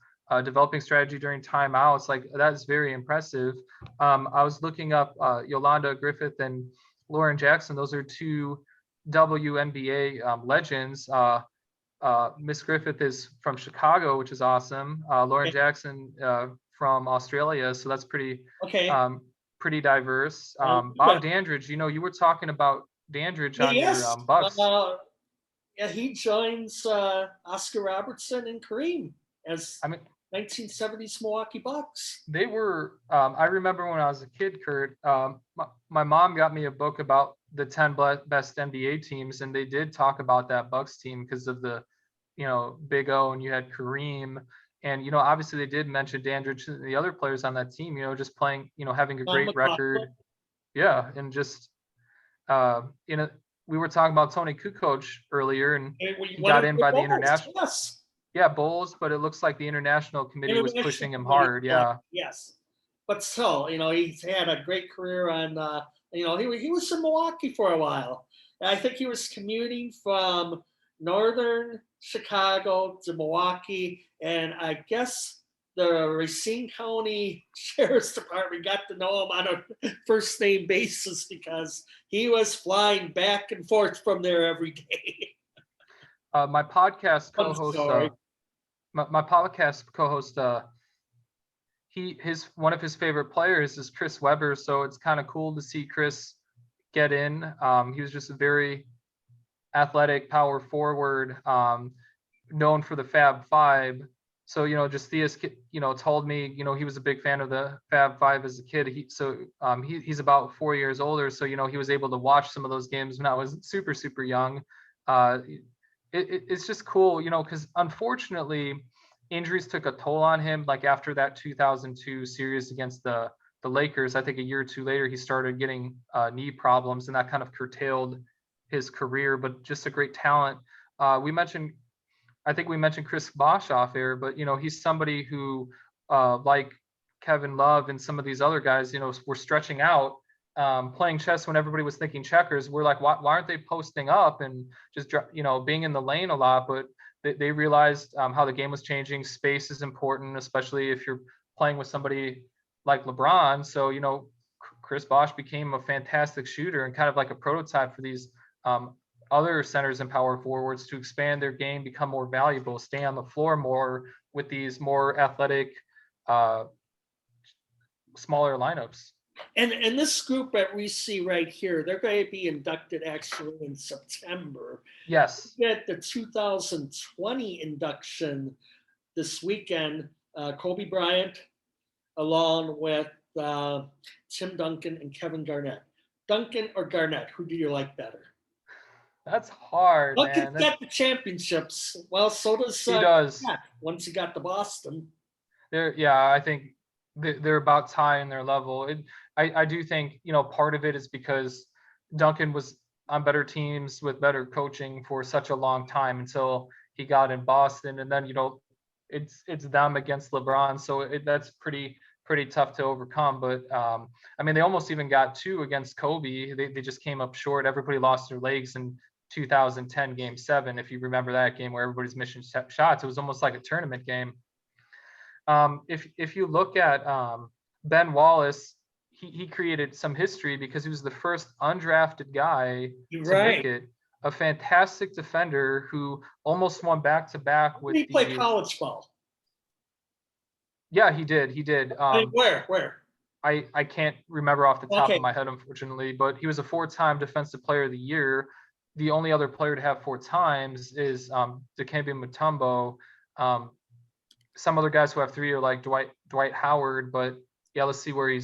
developing strategy during timeouts. Like that's very impressive. I was looking up Yolanda Griffith and Lauren Jackson. Those are 2 WNBA legends. Miss Griffith is from Chicago, which is awesome. Lauren Okay. Jackson from Australia, so that's Okay. pretty diverse. Yeah. Bob Dandridge, you were talking about Dandridge on your Yes. Bucks. Yeah, he joins Oscar Robertson and Kareem as I mean, 1970s Milwaukee Bucks. they were. I remember when I was a kid, Kurt. My mom got me a book about the 10 best NBA teams, and they did talk about that Bucks team because of the, Big O, and you had Kareem, and obviously they did mention Dandridge and the other players on that team. Just playing, having a John great record. McLaughlin. Yeah, and just we were talking about Tony Kukoc earlier, and he got in by the international. Yes. Yeah, Bulls, but it looks like the international committee was pushing him hard. Yeah. Yes. But still, he's had a great career on, he was in Milwaukee for a while. And I think he was commuting from northern Chicago to Milwaukee. And I guess the Racine County Sheriff's Department got to know him on a first name basis because he was flying back and forth from there every day. My podcast I'm co-host, sorry. my podcast co-host, one of his favorite players is Chris Webber, so it's kind of cool to see Chris get in. He was just a very athletic power forward, known for the Fab Five. So just Theus, told me he was a big fan of the Fab Five as a kid. He's about 4 years older, so he was able to watch some of those games when I was super young. It's just cool, because unfortunately injuries took a toll on him. Like after that 2002 series against the Lakers, I think a year or two later he started getting knee problems, and that kind of curtailed his career. But just a great talent. I think we mentioned Chris Bosh off air, but he's somebody who, like Kevin Love and some of these other guys, were stretching out, playing chess when everybody was thinking checkers. We're like, why aren't they posting up and just being in the lane a lot? But they realized how the game was changing. Space is important, especially if you're playing with somebody like LeBron. So Chris Bosh became a fantastic shooter and kind of like a prototype for these other centers and power forwards to expand their game, become more valuable, stay on the floor more with these more athletic, smaller lineups. And this group that we see right here, they're going to be inducted actually in September. Yes. We get the 2020 induction this weekend. Kobe Bryant, along with Tim Duncan and Kevin Garnett. Duncan or Garnett, who do you like better? That's hard, Duncan man. got the championships. Well, so does he does. Garnett, once he got to Boston. I think they're about tying their level. I do think part of it is because Duncan was on better teams with better coaching for such a long time until he got in Boston, and then it's them against LeBron, so that's pretty tough to overcome. But they almost even got 2 against Kobe. They just came up short. Everybody lost their legs in 2010 Game 7, if you remember that game where everybody's missing shots. It was almost like a tournament game. If you look at Ben Wallace, he created some history because he was the first undrafted guy to make it. a fantastic defender who almost won back-to-back with Did he play the. college ball? Yeah, he did. He did. I mean, where? I can't remember off the top Okay. of my head, unfortunately, but he was a 4-time Defensive Player of the Year. The only other player to have 4 times is Dikembe Mutombo. Some other guys who have 3 are like Dwight Howard, but yeah, let's see where he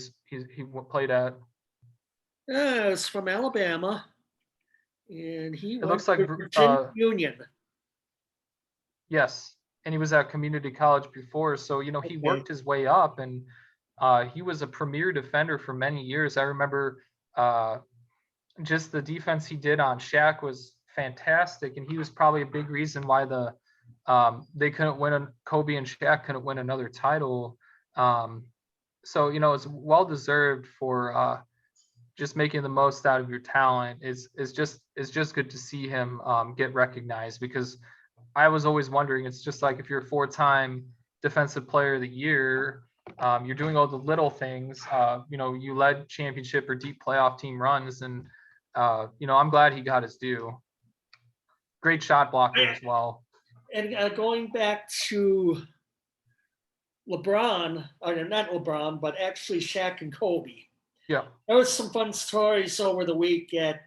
played at. Yeah, it's from Alabama, and he It went looks like to Virginia Union. yes, and he was at community college before, so he Okay. worked his way up, and he was a premier defender for many years. I remember just the defense he did on Shaq was fantastic, and he was probably a big reason why they couldn't win. Kobe and Shaq couldn't win another title. So it's well deserved for just making the most out of your talent. Is just good to see him get recognized, because I was always wondering. It's just like if you're a 4-time Defensive Player of the Year, you're doing all the little things. You led championship or deep playoff team runs, and I'm glad he got his due. Great shot blocker as well. And going back to LeBron, or not LeBron, but actually Shaq and Kobe. Yeah. There was some fun stories over the week at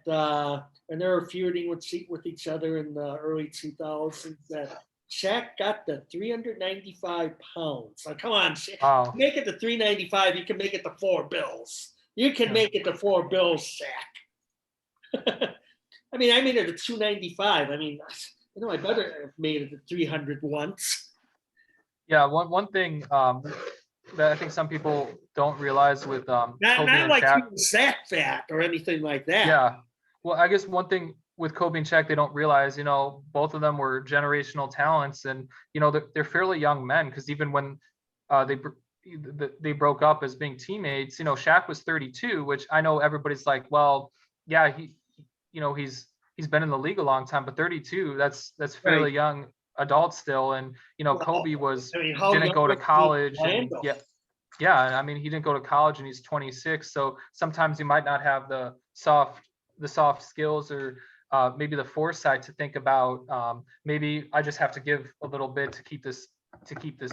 when they were feuding with each other in the early 2000s. That Shaq got the 395 pounds. Now, come on, Wow. make it to 395. You can make it to $4 bills. You can make it to $4 bills, Shaq. I mean, I made it to 295. I mean, I better have made it to 300 once. Yeah, one thing that I think some people don't realize with Kobe not and like Shaq. he was that fat or anything like that. Yeah. Well, I guess one thing with Kobe and Shaq they don't realize, both of them were generational talents, and they're fairly young men, because even when they broke up as being teammates, Shaq was 32, which I know everybody's like, well, yeah, he's been in the league a long time, but 32, that's fairly Right. young adult still. And Kobe didn't go to college, and I mean, he didn't go to college, and he's 26, so sometimes you might not have the soft skills, or maybe the foresight to think about, maybe I just have to give a little bit to keep this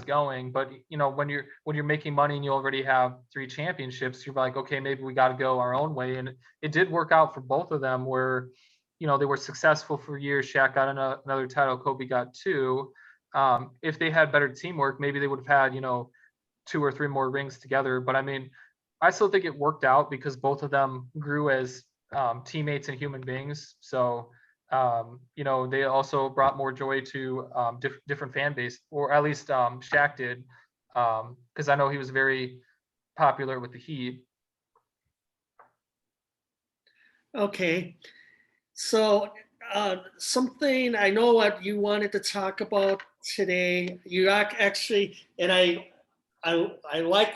going. But when you're making money and you already have 3 championships, you're like, okay, maybe we got to go our own way. And it did work out for both of them, where they were successful for years. Shaq got another title, Kobe got 2. If they had better teamwork, maybe they would have had 2 or 3 more rings together. But I mean, I still think it worked out, because both of them grew as teammates and human beings. So they also brought more joy to different fan base, or at least Shaq did, because I know he was very popular with the Heat. Okay, so something I know what you wanted to talk about today. You actually, and I like.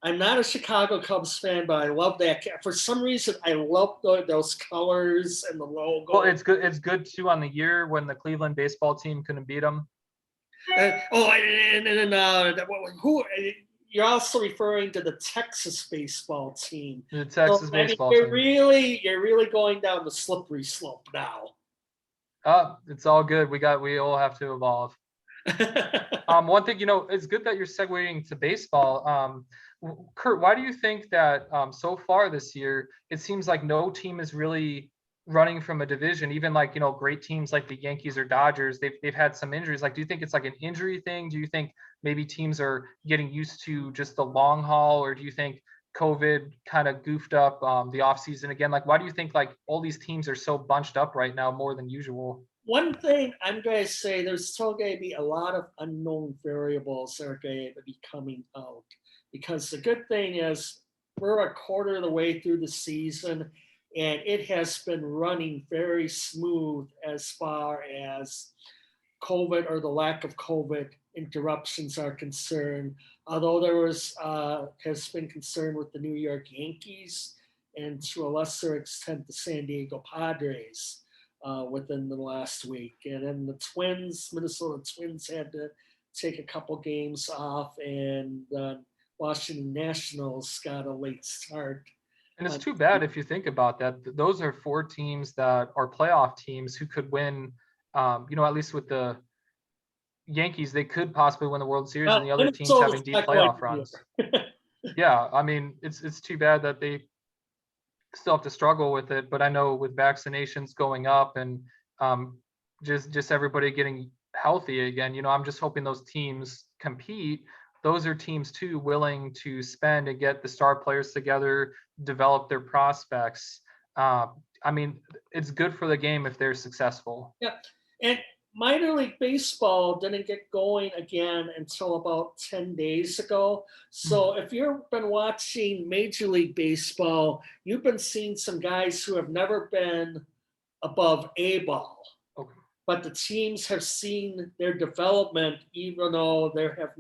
I'm not a Chicago Cubs fan, but I love that. For some reason, I love those colors and the logo. Well, it's good. It's good too on the year when the Cleveland baseball team couldn't beat them. Who? You're also referring to the Texas baseball team. The Texas baseball team. You're really going down the slippery slope now. It's all good. We all have to evolve. One thing, it's good that you're segueing to baseball. Kurt, why do you think that so far this year, it seems like no team is really running from a division? Even like, great teams like the Yankees or Dodgers, they've had some injuries. Like, do you think it's like an injury thing? Do you think maybe teams are getting used to just the long haul, or do you think COVID kind of goofed up the offseason again? Like, why do you think like all these teams are so bunched up right now more than usual? One thing I'm going to say, there's still going to be a lot of unknown variables that are going to be coming out, because the good thing is we're a quarter of the way through the season, and it has been running very smooth as far as COVID or the lack of COVID interruptions are concerned. Although there has been concern with the New York Yankees and to a lesser extent the San Diego Padres within the last week. And then the Minnesota Twins had to take a couple games off, and Washington Nationals got a late start. And it's too bad if you think about that. Those are 4 teams that are playoff teams who could win. At least with the Yankees, they could possibly win the World Series, and the other teams Minnesota's having deep not quite playoff runs. Yeah, I mean, it's too bad that they still have to struggle with it. But I know with vaccinations going up and just everybody getting healthy again, I'm just hoping those teams compete. Those are teams too willing to spend and get the star players together, develop their prospects. I mean, it's good for the game if they're successful. Yeah, and minor league baseball didn't get going again until about 10 days ago. So if you've been watching Major League Baseball, you've been seeing some guys who have never been above A ball. Okay. But the teams have seen their development, even though there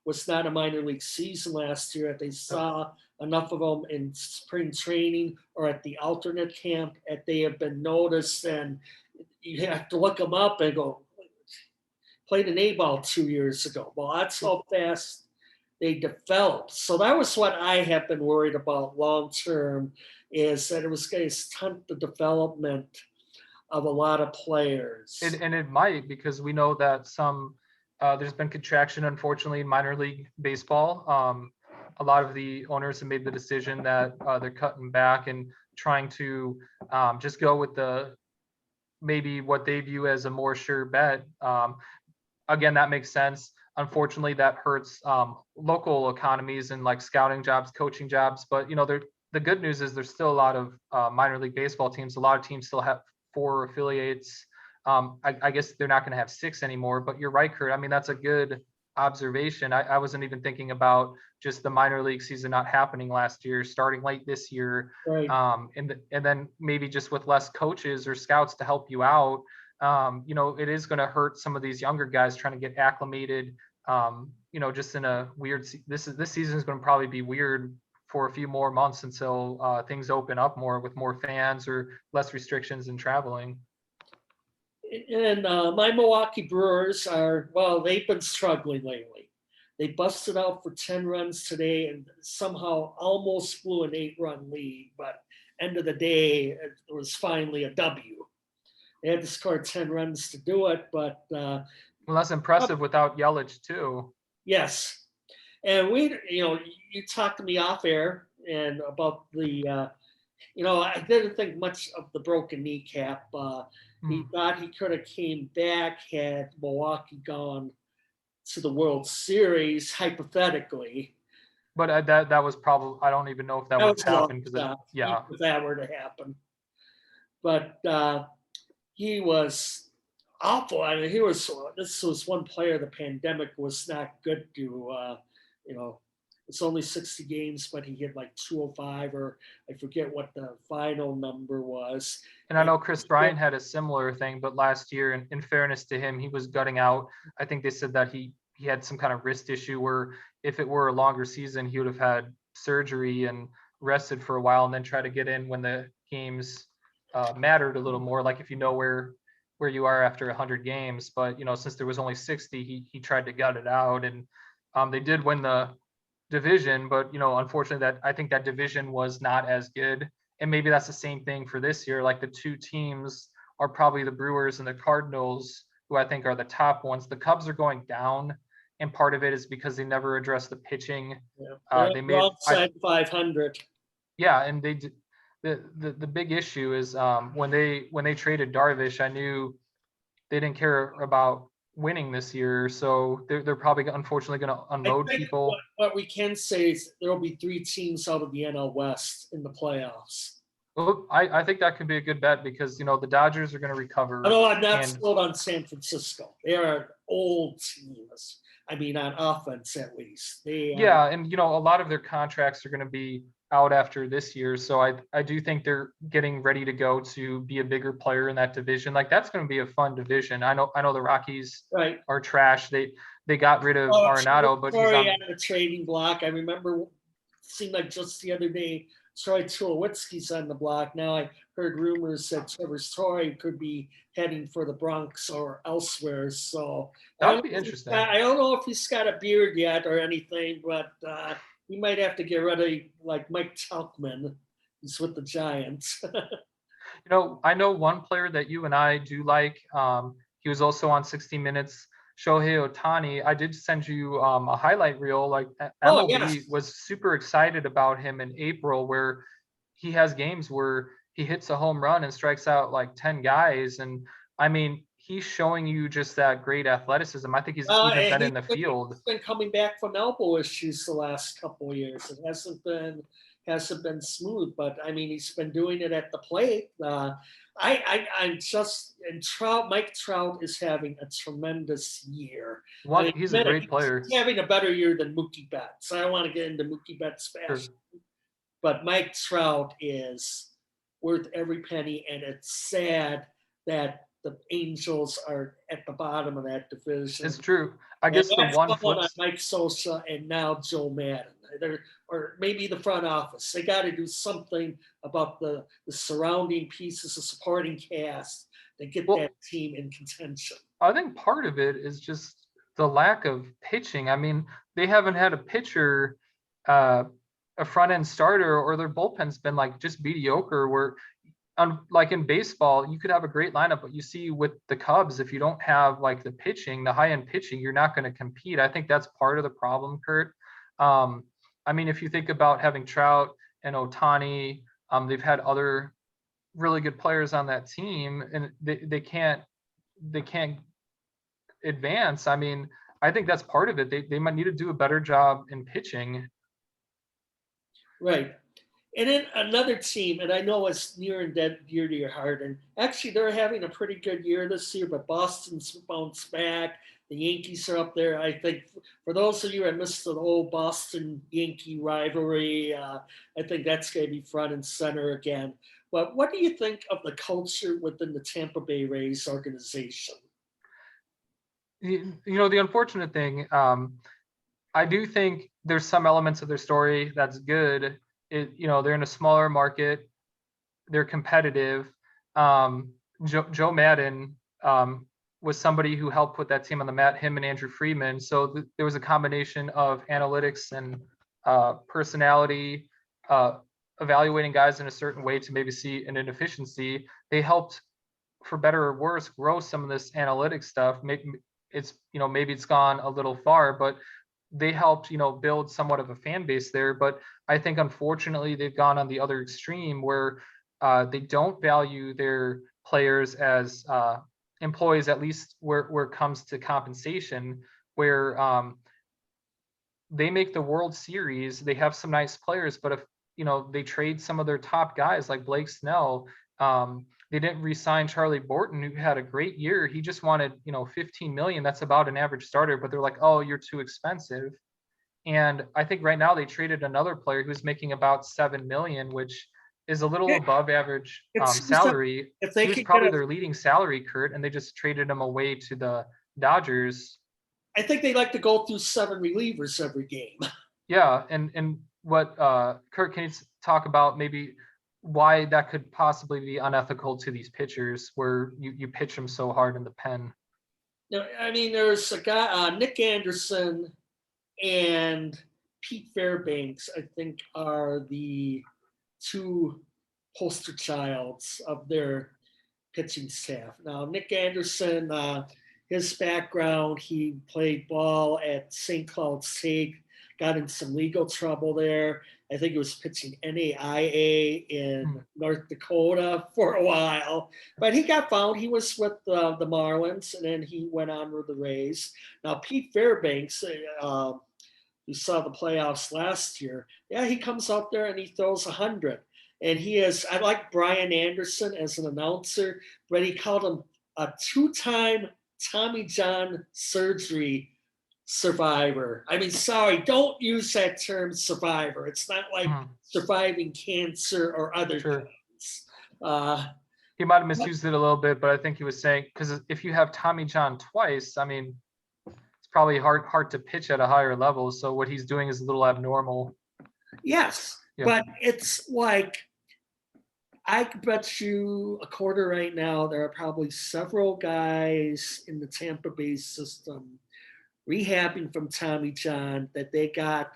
was not a minor league season last year. They saw enough of them in spring training or at the alternate camp that they have been noticed, and you have to look them up and go, played an A ball 2 years ago. Well, that's how fast they developed. So that was what I have been worried about long term, is that it was going to stunt the development of a lot of players. And it might, because we know that there's been contraction, unfortunately, in minor league baseball. A lot of the owners have made the decision that they're cutting back and trying to just go with maybe what they view as a more sure bet. Again, that makes sense. Unfortunately, that hurts local economies and like scouting jobs, coaching jobs. But the good news is there's still a lot of minor league baseball teams. A lot of teams still have 4 affiliates. I guess they're not going to have 6 anymore, but you're right, Kurt. I mean, that's a good observation. I wasn't even thinking about just the minor league season not happening last year, starting late this year. Right. And then maybe just with less coaches or scouts to help you out, it is going to hurt some of these younger guys trying to get acclimated. Just in a weird, this season is going to probably be weird for a few more months until things open up more with more fans or less restrictions in traveling. And my Milwaukee Brewers they've been struggling lately. They busted out for 10 runs today and somehow almost blew an 8-run lead, but end of the day, it was finally a W. They had to score 10 runs to do it, but well, that's impressive without Yelich too. Yes. And you talked to me off air and about the, I didn't think much of the broken kneecap. He thought he could have came back had Milwaukee gone to the World Series, hypothetically. But that was probably, I don't even know if that would happen, because if that were to happen. But he was awful. I mean, this was one player the pandemic was not good to. It's only 60 games, but he hit like 205, or I forget what the final number was. And I know Chris Bryant had a similar thing, but last year, in fairness to him, he was gutting out. I think they said that he had some kind of wrist issue where if it were a longer season, he would have had surgery and rested for a while and then try to get in when the games mattered a little more, like if you know where you are after 100 games. But since there was only 60, he tried to gut it out, and they did win the division, but unfortunately, I think that division was not as good. And maybe that's the same thing for this year. Like the 2 teams are probably the Brewers and the Cardinals, who I think are the top ones. The Cubs are going down, and part of it is because they never addressed the pitching. They made outside 500. Yeah, and they did. The big issue is when they traded Darvish, I knew they didn't care about winning this year, so they're probably unfortunately going to unload people. What we can say is there will be 3 teams out of the NL West in the playoffs. Well, I think that could be a good bet, because the Dodgers are going to recover. Although I'm not sold on San Francisco. They are an old team. I mean, on offense at least. And a lot of their contracts are going to be out after this year, so I do think they're getting ready to go to be a bigger player in that division. Like, that's going to be a fun division. I know the Rockies are trash. They got rid of Arenado, but he's on the trading block. I remember it seemed like just the other day Troy Tulowitzki's on the block. Now I heard rumors that Trevor Story could be heading for the Bronx or elsewhere. So that would be interesting. I don't know if he's got a beard yet or anything, but he might have to get rid of like Mike Tauchman, who's with the Giants. You know, I know one player that you and I do like. He was also on 60 Minutes. Shohei Ohtani. I did send you a highlight reel. Like Oh yes. MLB was super excited about him in April, where he has games where he hits a home run and strikes out like 10 guys. And I mean, he's showing you just that great athleticism. I think he's even And been in the field. he's been coming back from elbow issues the last couple of years. It hasn't been smooth, but I mean he's been doing it at the plate. I'm just and Trout. Mike Trout is having a tremendous year. I mean, He's a great player. he's having a better year than Mookie Betts. I don't want to get into Mookie Betts fast, Sure. but Mike Trout is worth every penny, and it's sad that the Angels are at the bottom of that division. It's true. I And guess the that's one falling flip on Mike Sosa and now Joe Madden. Or maybe the front office. They got to do something about the surrounding pieces, the supporting cast, to get well, that team in contention. I think part of it is just the lack of pitching. I mean, they haven't had a pitcher, a front end starter, or their bullpen's been like just mediocre. Where, like in baseball, you could have a great lineup, but you see with the Cubs, if you don't have like the pitching, the high end pitching, you're not going to compete. I think that's part of the problem, Kurt. I mean, if you think about having Trout and Ohtani, they've had other really good players on that team, and they can't advance. I mean, I think that's part of it. They might need to do a better job in pitching. Right. And then another team, and I know it's near and dear to your heart, and actually they're having a pretty good year this year, but Boston's bounced back. The Yankees are up there. I think for those of you that missed the whole Boston Yankee rivalry, I think that's going to be front and center again. But what do you think of the culture within the Tampa Bay Rays organization? You know, the unfortunate thing, I do think there's some elements of their story that's good. They're in a smaller market, they're competitive. Joe Madden was somebody who helped put that team on the mat, him and Andrew Friedman. So there was a combination of analytics and personality, evaluating guys in a certain way to maybe see an inefficiency. They helped, for better or worse, grow some of this analytics stuff. Maybe it's gone a little far, but they helped, build somewhat of a fan base there. But I think unfortunately they've gone on the other extreme where they don't value their players as employees, at least where it comes to compensation, where they make the World Series, they have some nice players, but if they trade some of their top guys like Blake Snell, they didn't re-sign Charlie Borton, who had a great year. He just wanted 15 million. That's about an average starter, but they're like, oh, you're too expensive. And I think right now they traded another player who's making about 7 million, which is a little above average salary. If they He was could probably their leading salary, Kurt, and they just traded him away to the Dodgers. I think they like to go through 7 relievers every game. Yeah, and what Kurt, can you talk about maybe why that could possibly be unethical to these pitchers, where you pitch them so hard in the pen? I mean, there's a guy, Nick Anderson and Pete Fairbanks, I think, are the two poster childs of their pitching staff. Now, Nick Anderson, his background, he played ball at St. Cloud State, got in some legal trouble there. I think he was pitching NAIA in North Dakota for a while, but he got found. He was with the Marlins, and then he went on with the Rays. Now, Pete Fairbanks, you saw the playoffs last year. Yeah, he comes out there and he throws 100. And I like Brian Anderson as an announcer, but he called him a 2-time Tommy John surgery survivor. I mean, sorry, don't use that term survivor. It's not like surviving cancer or other things. He might have misused it a little bit, but I think he was saying, because if you have Tommy John twice, I mean, it's probably hard to pitch at a higher level. So what he's doing is a little abnormal. Yes, but it's like, I bet you a quarter right now, there are probably several guys in the Tampa Bay system rehabbing from Tommy John that they got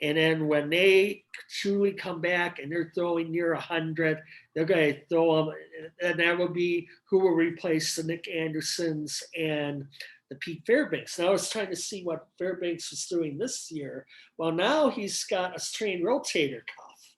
And then when they truly come back and they're throwing near 100, they're going to throw them, and that will be who will replace the Nick Andersons and the Pete Fairbanks. Now I was trying to see what Fairbanks was doing this year. Well, now he's got a strained rotator cuff,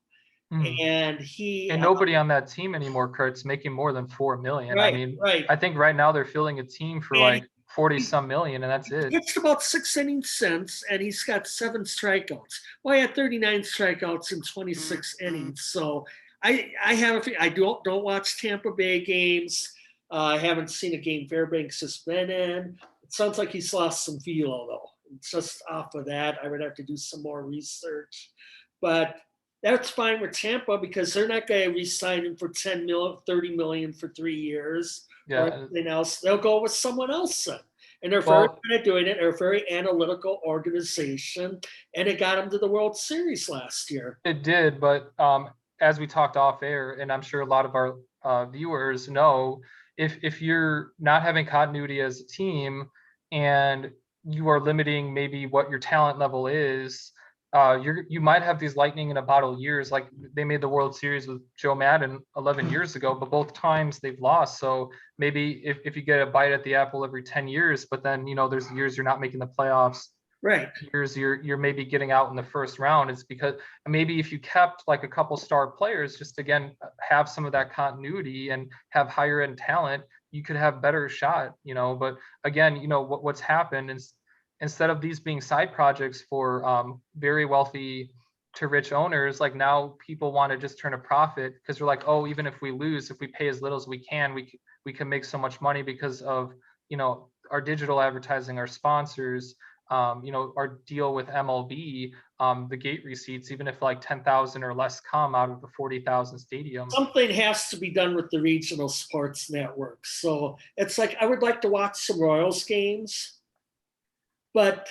Hmm. and he And nobody on that team anymore, Kurt's making more than 4 million. I right, mean, right, I think right now they're filling a team for and like 40 he, some million, and that's he it. pitched about 6 innings since, and he's got 7 strikeouts. Well, he had 39 strikeouts in 26 innings. So I have I don't watch Tampa Bay games. I haven't seen a game Fairbanks has been in. It sounds like he's lost some velo though. Just off of that, I would have to do some more research. But that's fine with Tampa because they're not going to re-sign him for 10 million, 30 million for 3 years or Yeah. anything else. They'll go with someone else then. And they're very Well, good at doing it. They're a very analytical organization, and it got them to the World Series last year. it did, but as we talked off air, and I'm sure a lot of our viewers know, if you're not having continuity as a team and you are limiting maybe what your talent level is, you might have these lightning in a bottle years. Like they made the World Series with Joe Madden 11 years ago, but both times they've lost. So maybe if you get a bite at the apple every 10 years, but then there's years you're not making the playoffs, Right. years you're maybe getting out in the first round. It's because maybe if you kept like a couple star players, just again have some of that continuity and have higher end talent, you could have better shot. But again, what's happened is instead of these being side projects for very wealthy to rich owners, like now people want to just turn a profit because they're like, oh, even if we lose, if we pay as little as we can, we can make so much money because of our digital advertising, our sponsors, our deal with MLB, the gate receipts, even if like 10,000 or less come out of the 40,000 stadium. Something has to be done with the regional sports networks. So it's like I would like to watch some Royals games, but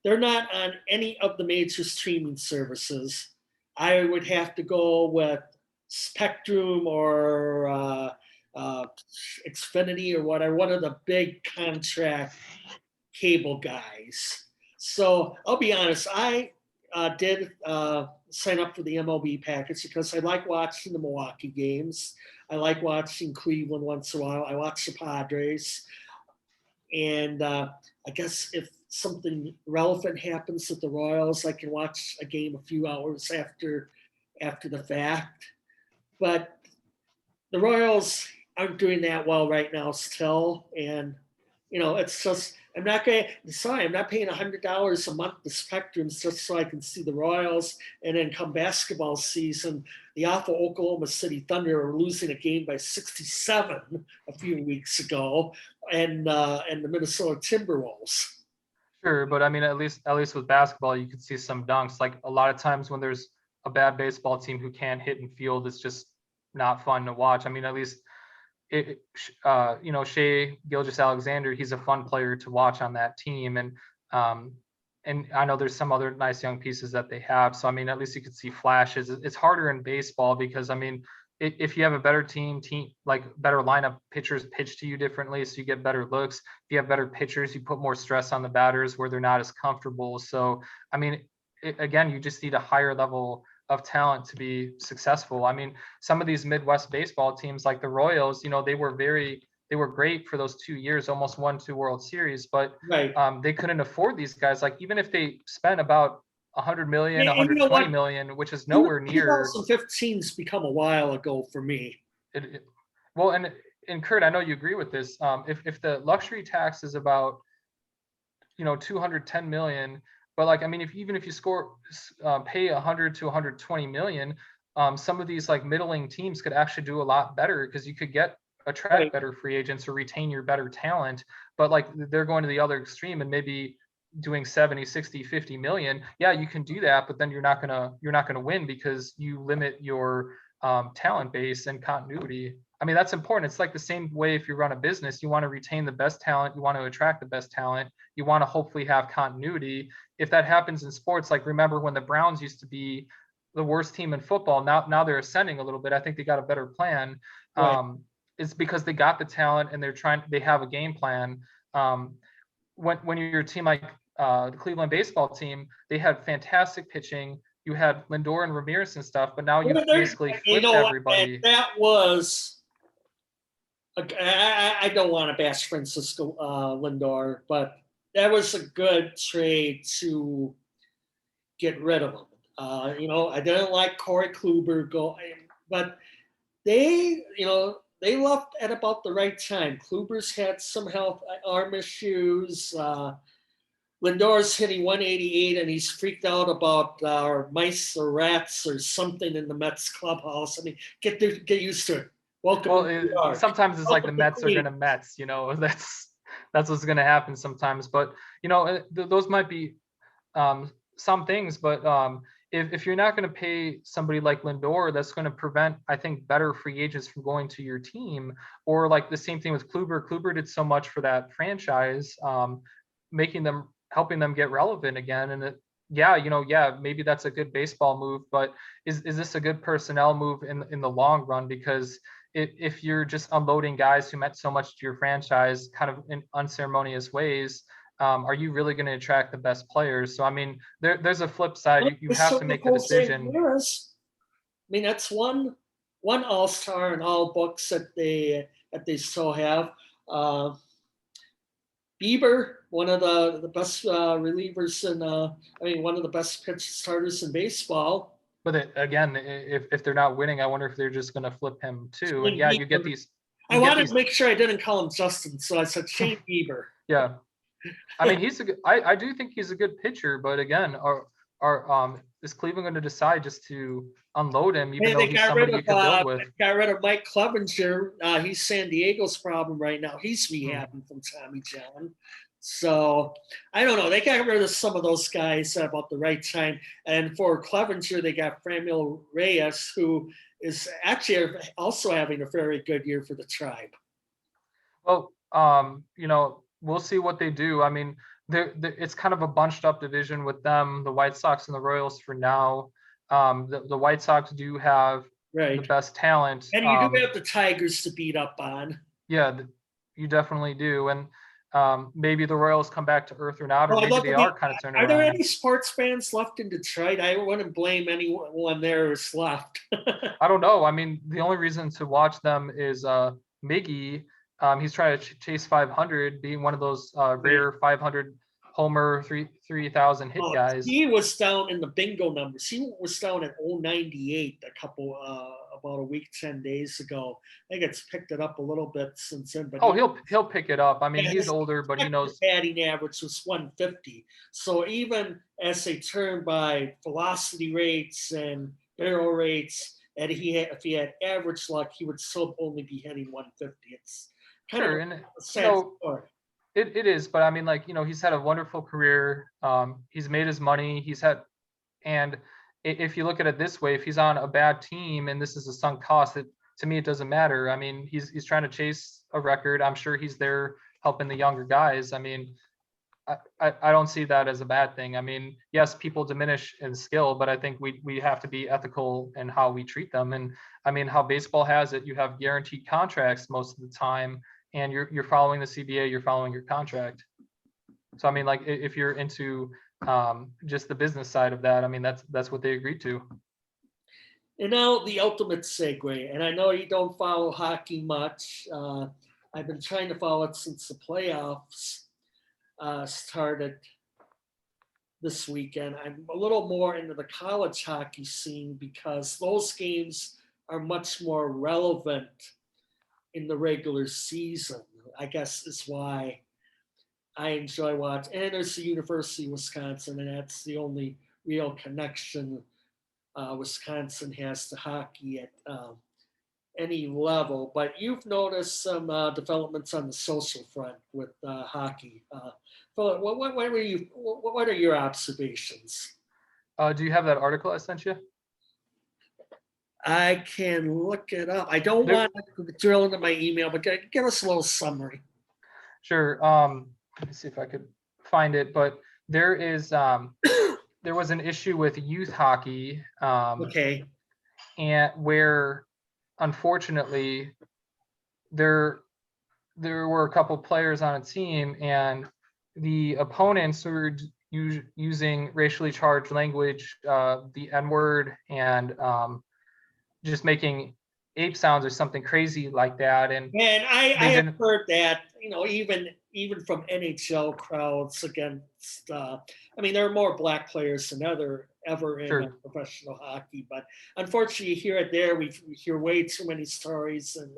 they're not on any of the major streaming services. I would have to go with Spectrum or Xfinity or whatever, one of the big contract cable guys. So I'll be honest, I did sign up for the MLB package because I like watching the Milwaukee games. I like watching Cleveland once in a while. I watch the Padres. And I guess if something relevant happens with the Royals, I can watch a game a few hours after the fact. But the Royals aren't doing that well right now still, and it's just I'm not paying $100 a month to Spectrum just so I can see the Royals, and then come basketball season, the awful Oklahoma City Thunder are losing a game by 67 a few weeks ago, and the Minnesota Timberwolves. Sure, but I mean, at least with basketball, you could see some dunks. Like a lot of times when there's a bad baseball team who can't hit and field, it's just not fun to watch. I mean, at least Shea Gilgeous-Alexander, he's a fun player to watch on that team, and I know there's some other nice young pieces that they have. So I mean, at least you could see flashes. It's harder in baseball because I mean, if you have a better team like better lineup, pitchers pitch to you differently, so you get better looks. If you have better pitchers, you put more stress on the batters where they're not as comfortable. So I mean, again, you just need a higher level of talent to be successful. I mean, some of these Midwest baseball teams like the Royals, they were great for those 2 years, almost won 2 World Series, but Right. they couldn't afford these guys. Like even if they spent about 100 million, And you know 120 what? million, which is nowhere near 2015's become a while ago for me. well, and Kurt, I know you agree with this. If the luxury tax is about 210 million, but like I mean, even if you pay 100 to 120 million, some of these like middling teams could actually do a lot better because you could attract Right. better free agents or retain your better talent. But like they're going to the other extreme and maybe doing 70, 60, 50 million. Yeah, you can do that, but then you're not gonna win because you limit your talent base and continuity. I mean, that's important. It's like the same way if you run a business, you want to retain the best talent, you want to attract the best talent, you want to hopefully have continuity. If that happens in sports, like remember when the Browns used to be the worst team in football, now they're ascending a little bit. I think they got a better plan. Right. It's because they got the talent and they have a game plan. When you're a team like the Cleveland baseball team, they had fantastic pitching. You had Lindor and Ramirez and stuff, but now you've basically flipped everybody. That was. I don't want to bash Francisco Lindor, but that was a good trade to get rid of him. I didn't like Corey Kluber but they left at about the right time. Kluber's had some health arm issues. Lindor's hitting 188, and he's freaked out about mice or rats or something in the Mets clubhouse. I mean, get used to it. Welcome. Well, sometimes it's like the Mets are gonna Mets. That's what's gonna happen sometimes. But those might be some things. But if you're not going to pay somebody like Lindor, that's going to prevent, I think, better free agents from going to your team. Or like the same thing with Kluber. Kluber did so much for that franchise, helping them get relevant again. And maybe that's a good baseball move, but is this a good personnel move in the long run? Because if you're just unloading guys who meant so much to your franchise kind of in unceremonious ways, are you really going to attract the best players? So, I mean, there's a flip side. You have to make the decision. I mean, that's one all-star in all books that they still have. Bieber, one of the best relievers one of the best pitch starters in baseball. But again, if they're not winning, I wonder if they're just going to flip him too. And you get these. I wanted to make sure I didn't call him Justin, so I said Shane Bieber. Yeah. I mean, I do think he's a good pitcher, but again, is Cleveland going to decide just to unload him, even though he's somebody you could build with? Got rid of Mike Clevenger. He's San Diego's problem right now. He's rehabbing from Tommy John. So I don't know. They got rid of some of those guys at about the right time. And for Clevenger, they got Franmil Reyes, who is actually also having a very good year for the Tribe. Well, we'll see what they do. I mean, it's kind of a bunched up division with them, the White Sox and the Royals for now. The White Sox do have the best talent. And you do have the Tigers to beat up on. Yeah, you definitely do. And maybe the Royals come back to earth or not, or maybe they are kind of turning around. Are there any sports fans left in Detroit? I wouldn't blame anyone there who's left. I don't know. I mean, the only reason to watch them is Miggy. He's trying to chase 500, being one of those rare 500 homer, 3,000 hit guys. He was down in the bingo numbers. He was down at 098 about a week, 10 days ago. I think it's picked it up a little bit since then. But he'll pick it up. I mean, he's older, but he knows. Batting average was 150. So even as they turn by velocity rates and barrel rates, and if he had average luck, he would still only be hitting 150. It's kind of a sad story. It is, but I mean, he's had a wonderful career. He's made his money. And if you look at it this way, if he's on a bad team and this is a sunk cost, to me, it doesn't matter. I mean, he's trying to chase a record. I'm sure he's there helping the younger guys. I mean, I don't see that as a bad thing. I mean, yes, people diminish in skill, but I think we have to be ethical in how we treat them. And I mean, how baseball has it, you have guaranteed contracts most of the time, and you're following the CBA, you're following your contract. So I mean, if you're into just the business side of that, I mean, that's what they agreed to. And now the ultimate segue, and I know you don't follow hockey much. I've been trying to follow it since the playoffs started this weekend. I'm a little more into the college hockey scene because those games are much more relevant in the regular season. I guess is why I enjoy watching. And there's the University of Wisconsin, and that's the only real connection Wisconsin has to hockey at any level. But you've noticed some developments on the social front with hockey. Philip, what are your observations? Do you have that article I sent you? I can look it up. I don't want to drill into my email, but give us a little summary. Sure. Let me see if I could find it. But there was an issue with youth hockey. And where, unfortunately, there were a couple players on a team, and the opponents were using racially charged language, the N-word, and just making ape sounds or something crazy like that. And And I they have didn't. heard that, even from NHL crowds against. I mean, there are more black players than ever in Sure. professional hockey, but unfortunately, here and there, we hear way too many stories in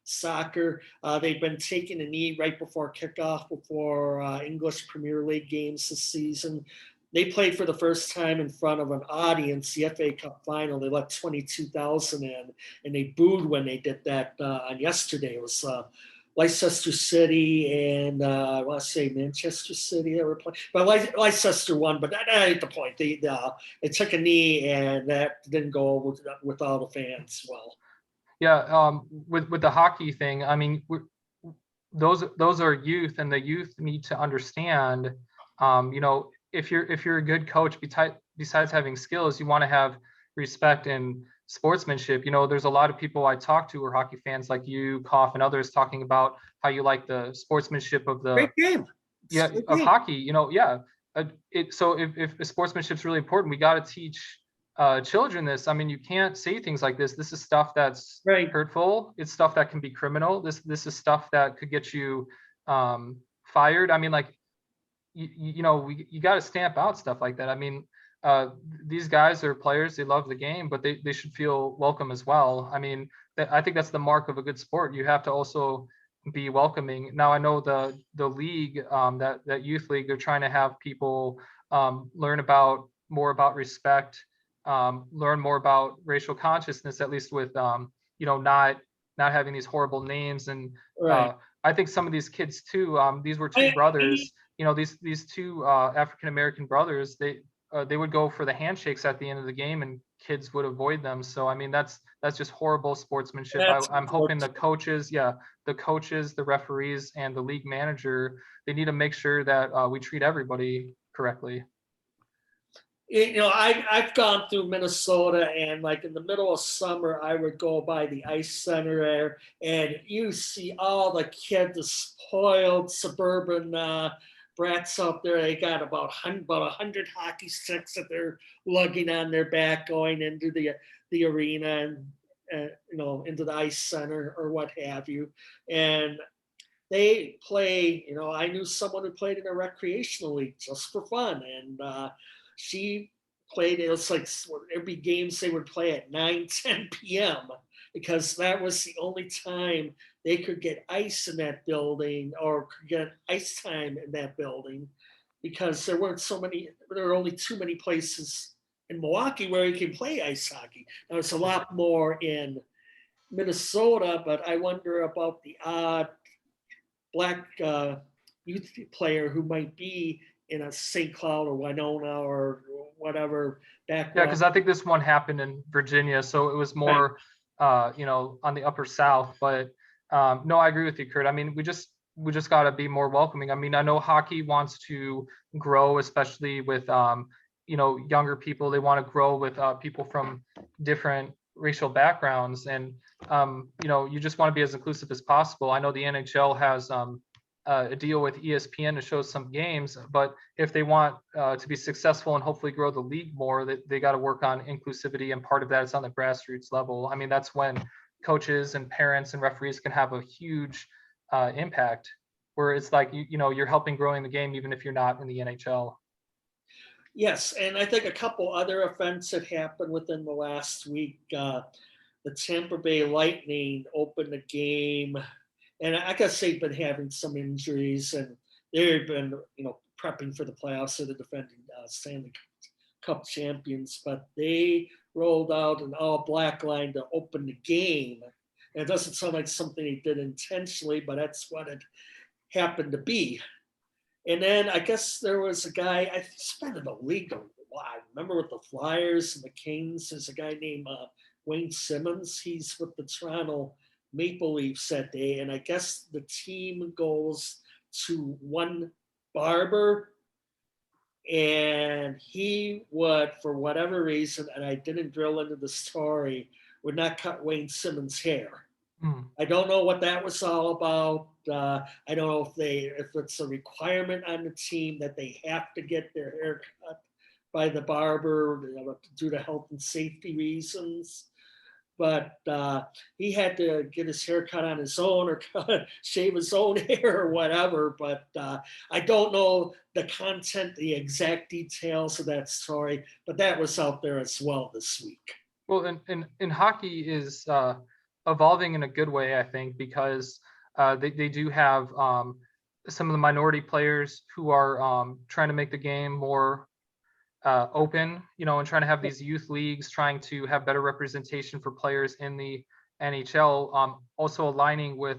soccer. They've been taking a knee right before kickoff, before English Premier League games this season. They played for the first time in front of an audience, the FA Cup final. They let 22,000 in, and they booed when they did that on yesterday. It was Leicester City and I want to say Manchester City that were playing. But Leicester won, but that ain't the point. They took a knee, and that didn't go over with all the fans well. Yeah, with the hockey thing, I mean, those are youth, and the youth need to understand, if you're a good coach, besides having skills, you want to have respect and sportsmanship. There's a lot of people I talk to who are hockey fans, like you, Koff, and others, talking about how you like the sportsmanship of Great game. of hockey. Yeah. So if sportsmanship is really important, we got to teach children this. I mean, you can't say things like this. This is stuff that's Right. hurtful. It's stuff that can be criminal. This is stuff that could get you fired. I mean, like, you got to stamp out stuff like that. I mean, these guys are players. They love the game, but they should feel welcome as well. I mean, I think that's the mark of a good sport. You have to also be welcoming. Now, I know the league, that youth league, they're trying to have people learn more about respect, learn more about racial consciousness, at least with not having these horrible names. And Right. I think some of these kids too, these were two brothers, these two African American brothers, they would go for the handshakes at the end of the game, and kids would avoid them. So I mean, that's just horrible sportsmanship. I'm hoping the coaches, the referees, and the league manager, they need to make sure that we treat everybody correctly. I've gone through Minnesota, and like in the middle of summer, I would go by the ice center there, and you see all the kids, the spoiled suburban brats out there. They got about 100 hockey sticks that they're lugging on their back, going into the arena and into the ice center or what have you, and they play. I knew someone who played in a recreational league just for fun, and she played. It was like every games they would play at 9-10 p.m. because that was the only time they could get ice in that building, or could get ice time in that building, because there were only too many places in Milwaukee where you can play ice hockey. Now it's a lot more in Minnesota, but I wonder about the odd black youth player who might be in a St. Cloud or Winona or whatever background. Yeah, because I think this one happened in Virginia, so it was more, on the upper South. But no, I agree with you, Kurt. I mean, we just got to be more welcoming. I mean, I know hockey wants to grow, especially with younger people. They want to grow with people from different racial backgrounds, and you just want to be as inclusive as possible. I know the NHL has a deal with ESPN to show some games, but if they want to be successful and hopefully grow the league more, they got to work on inclusivity, and part of that is on the grassroots level. I mean, that's when coaches and parents and referees can have a huge impact, where it's like you're helping growing the game even if you're not in the NHL. Yes, and I think a couple other events that happened within the last week. The Tampa Bay Lightning opened the game, and I guess they've been having some injuries, and they've been, prepping for the playoffs. So the defending Stanley Cup champions, but they rolled out an all-black line to open the game. And it doesn't sound like something they did intentionally, but that's what it happened to be. And then I guess there was a guy, he's been in the league a while. I remember with the Flyers and the Kings, there's a guy named Wayne Simmons. He's with the Toronto Maple Leafs that day. And I guess the team goes to one barber, and he would, for whatever reason, and I didn't drill into the story, would not cut Wayne Simmons' hair. Hmm. I don't know what that was all about. I don't know if it's a requirement on the team that they have to get their hair cut by the barber, due to health and safety reasons. But he had to get his hair cut on his own or shave his own hair or whatever. But I don't know the content, the exact details of that story, but that was out there as well this week. Well, and hockey is evolving in a good way, I think, because they do have some of the minority players who are trying to make the game more open, and trying to have these youth leagues, trying to have better representation for players in the NHL, also aligning with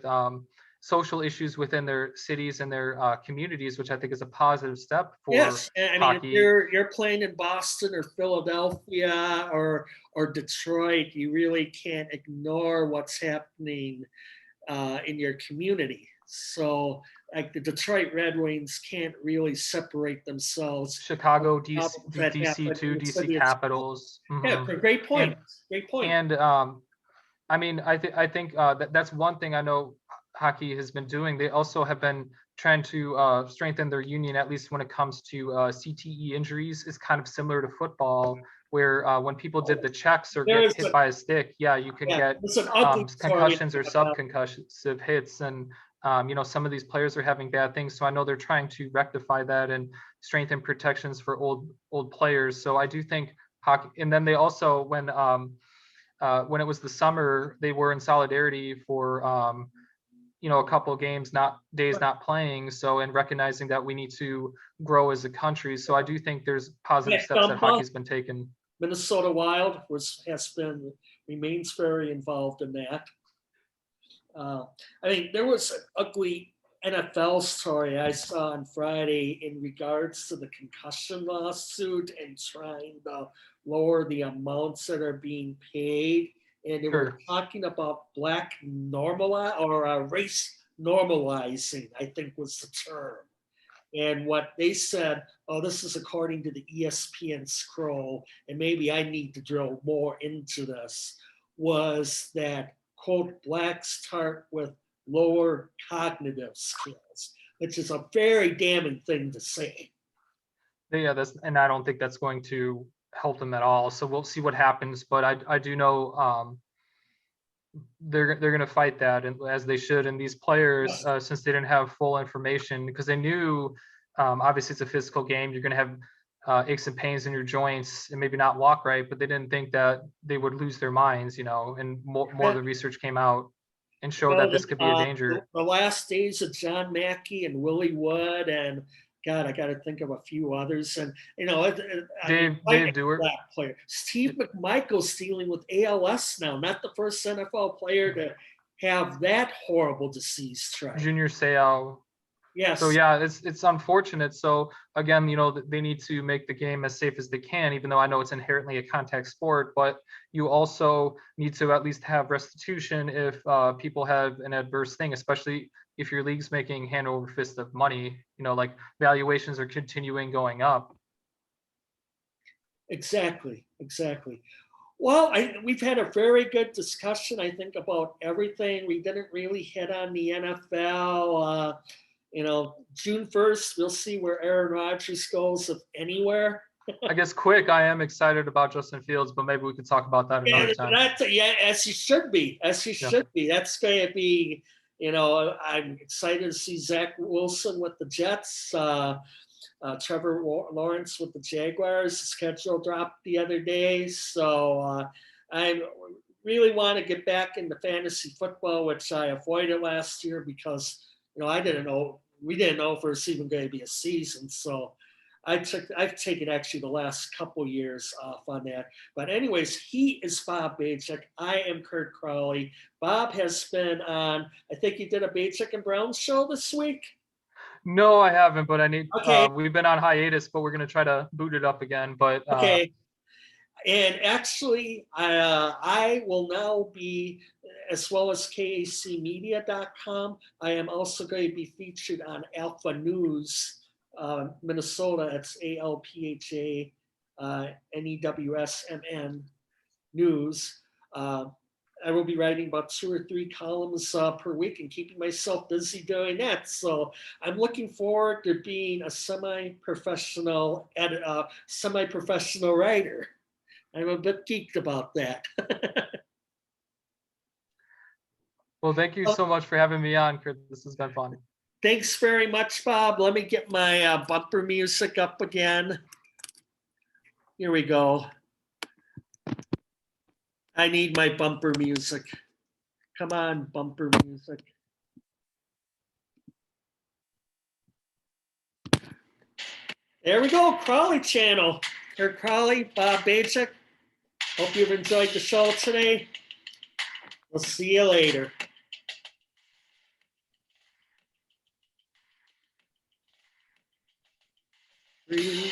social issues within their cities and their communities, which I think is a positive step for Yes, I mean, if hockey. you're playing in Boston or Philadelphia or Detroit, you really can't ignore what's happening in your community. So, like the Detroit Red Wings can't really separate themselves from Chicago, the DC, problems that DC happen in two, the DC city itself. Capitals. Yeah, great point. And Great point. and I mean, I think that's one thing I know hockey has been doing. They also have been trying to strengthen their union, at least when it comes to CTE injuries. Is kind of similar to football, where when people did the checks or There get is hit a by a stick, yeah, you can yeah, get it's an ugly story concussions or about subconcussive hits, and some of these players are having bad things. So I know they're trying to rectify that and strengthen protections for old players. So I do think hockey, and then they also when it was the summer, they were in solidarity for a couple of games, not days, not playing. So, and recognizing that we need to grow as a country. So I do think there's positive yeah, steps that hockey's been taken. Minnesota Wild remains very involved in that. I mean, there was an ugly NFL story I saw on Friday in regards to the concussion lawsuit and trying to lower the amounts that are being paid. And they were Sure. talking about black normalize or race normalizing, I think was the term. And what they said, oh, this is according to the ESPN scroll, and maybe I need to drill more into this, was that, quote, blacks start with lower cognitive skills, which is a very damning thing to say. Yeah, and I don't think that's going to help them at all. So we'll see what happens. But I do know they're going to fight that, and as they should. And these players, Yes. since they didn't have full information, because they knew obviously it's a physical game, you're going to have aches and pains in your joints and maybe not walk right, but they didn't think that they would lose their minds, and more of the research came out and showed that Well, this could be a danger. the last days of John Mackey and Willie Wood, and God, I got to think of a few others. And I mean, Dave Dewar, black player Steve McMichael's dealing with ALS now. Not the first NFL player to have that horrible disease strike. Junior Seau. So Yes, yeah, it's unfortunate. So again, they need to make the game as safe as they can, even though I know it's inherently a contact sport. But you also need to at least have restitution if people have an adverse thing, especially if your league's making hand over fist of money. Like valuations are continuing going up. exactly, exactly. Well, we've had a very good discussion, I think, about everything. We didn't really hit on the NFL. June 1st, we'll see where Aaron Rodgers goes, if anywhere. I guess quick. I am excited about Justin Fields, but maybe we could talk about that another time. Yeah, as he should be. As he Yeah. should be. That's going to be, I'm excited to see Zach Wilson with the Jets, Trevor Lawrence with the Jaguars. The schedule dropped the other day. So I really want to get back into fantasy football, which I avoided last year because, we didn't know if it was even going to be a season. So I've taken actually the last couple years off on that. But anyways, he is Bob Bajek. I am Kurt Crowley. Bob has been on, I think you did a Bajek and Brown show this week. No, I haven't, but I need. Okay. We've been on hiatus, but we're gonna try to boot it up again. But okay. And actually, I will now be, as well as kacmedia.com, I am also going to be featured on Alpha News, Minnesota. It's ALPHA NEWSMN News. I will be writing about 2 or 3 columns per week and keeping myself busy doing that. So I'm looking forward to being a semi-professional semi-professional writer. I'm a bit geeked about that. Well, thank you so much for having me on, Kurt. This has been fun. Thanks very much, Bob. Let me get my bumper music up again. Here we go. I need my bumper music. Come on, bumper music. There we go, Crowley channel. Kurt Crowley, Bob Bajek. Hope you've enjoyed the show today. We'll see you later. Three.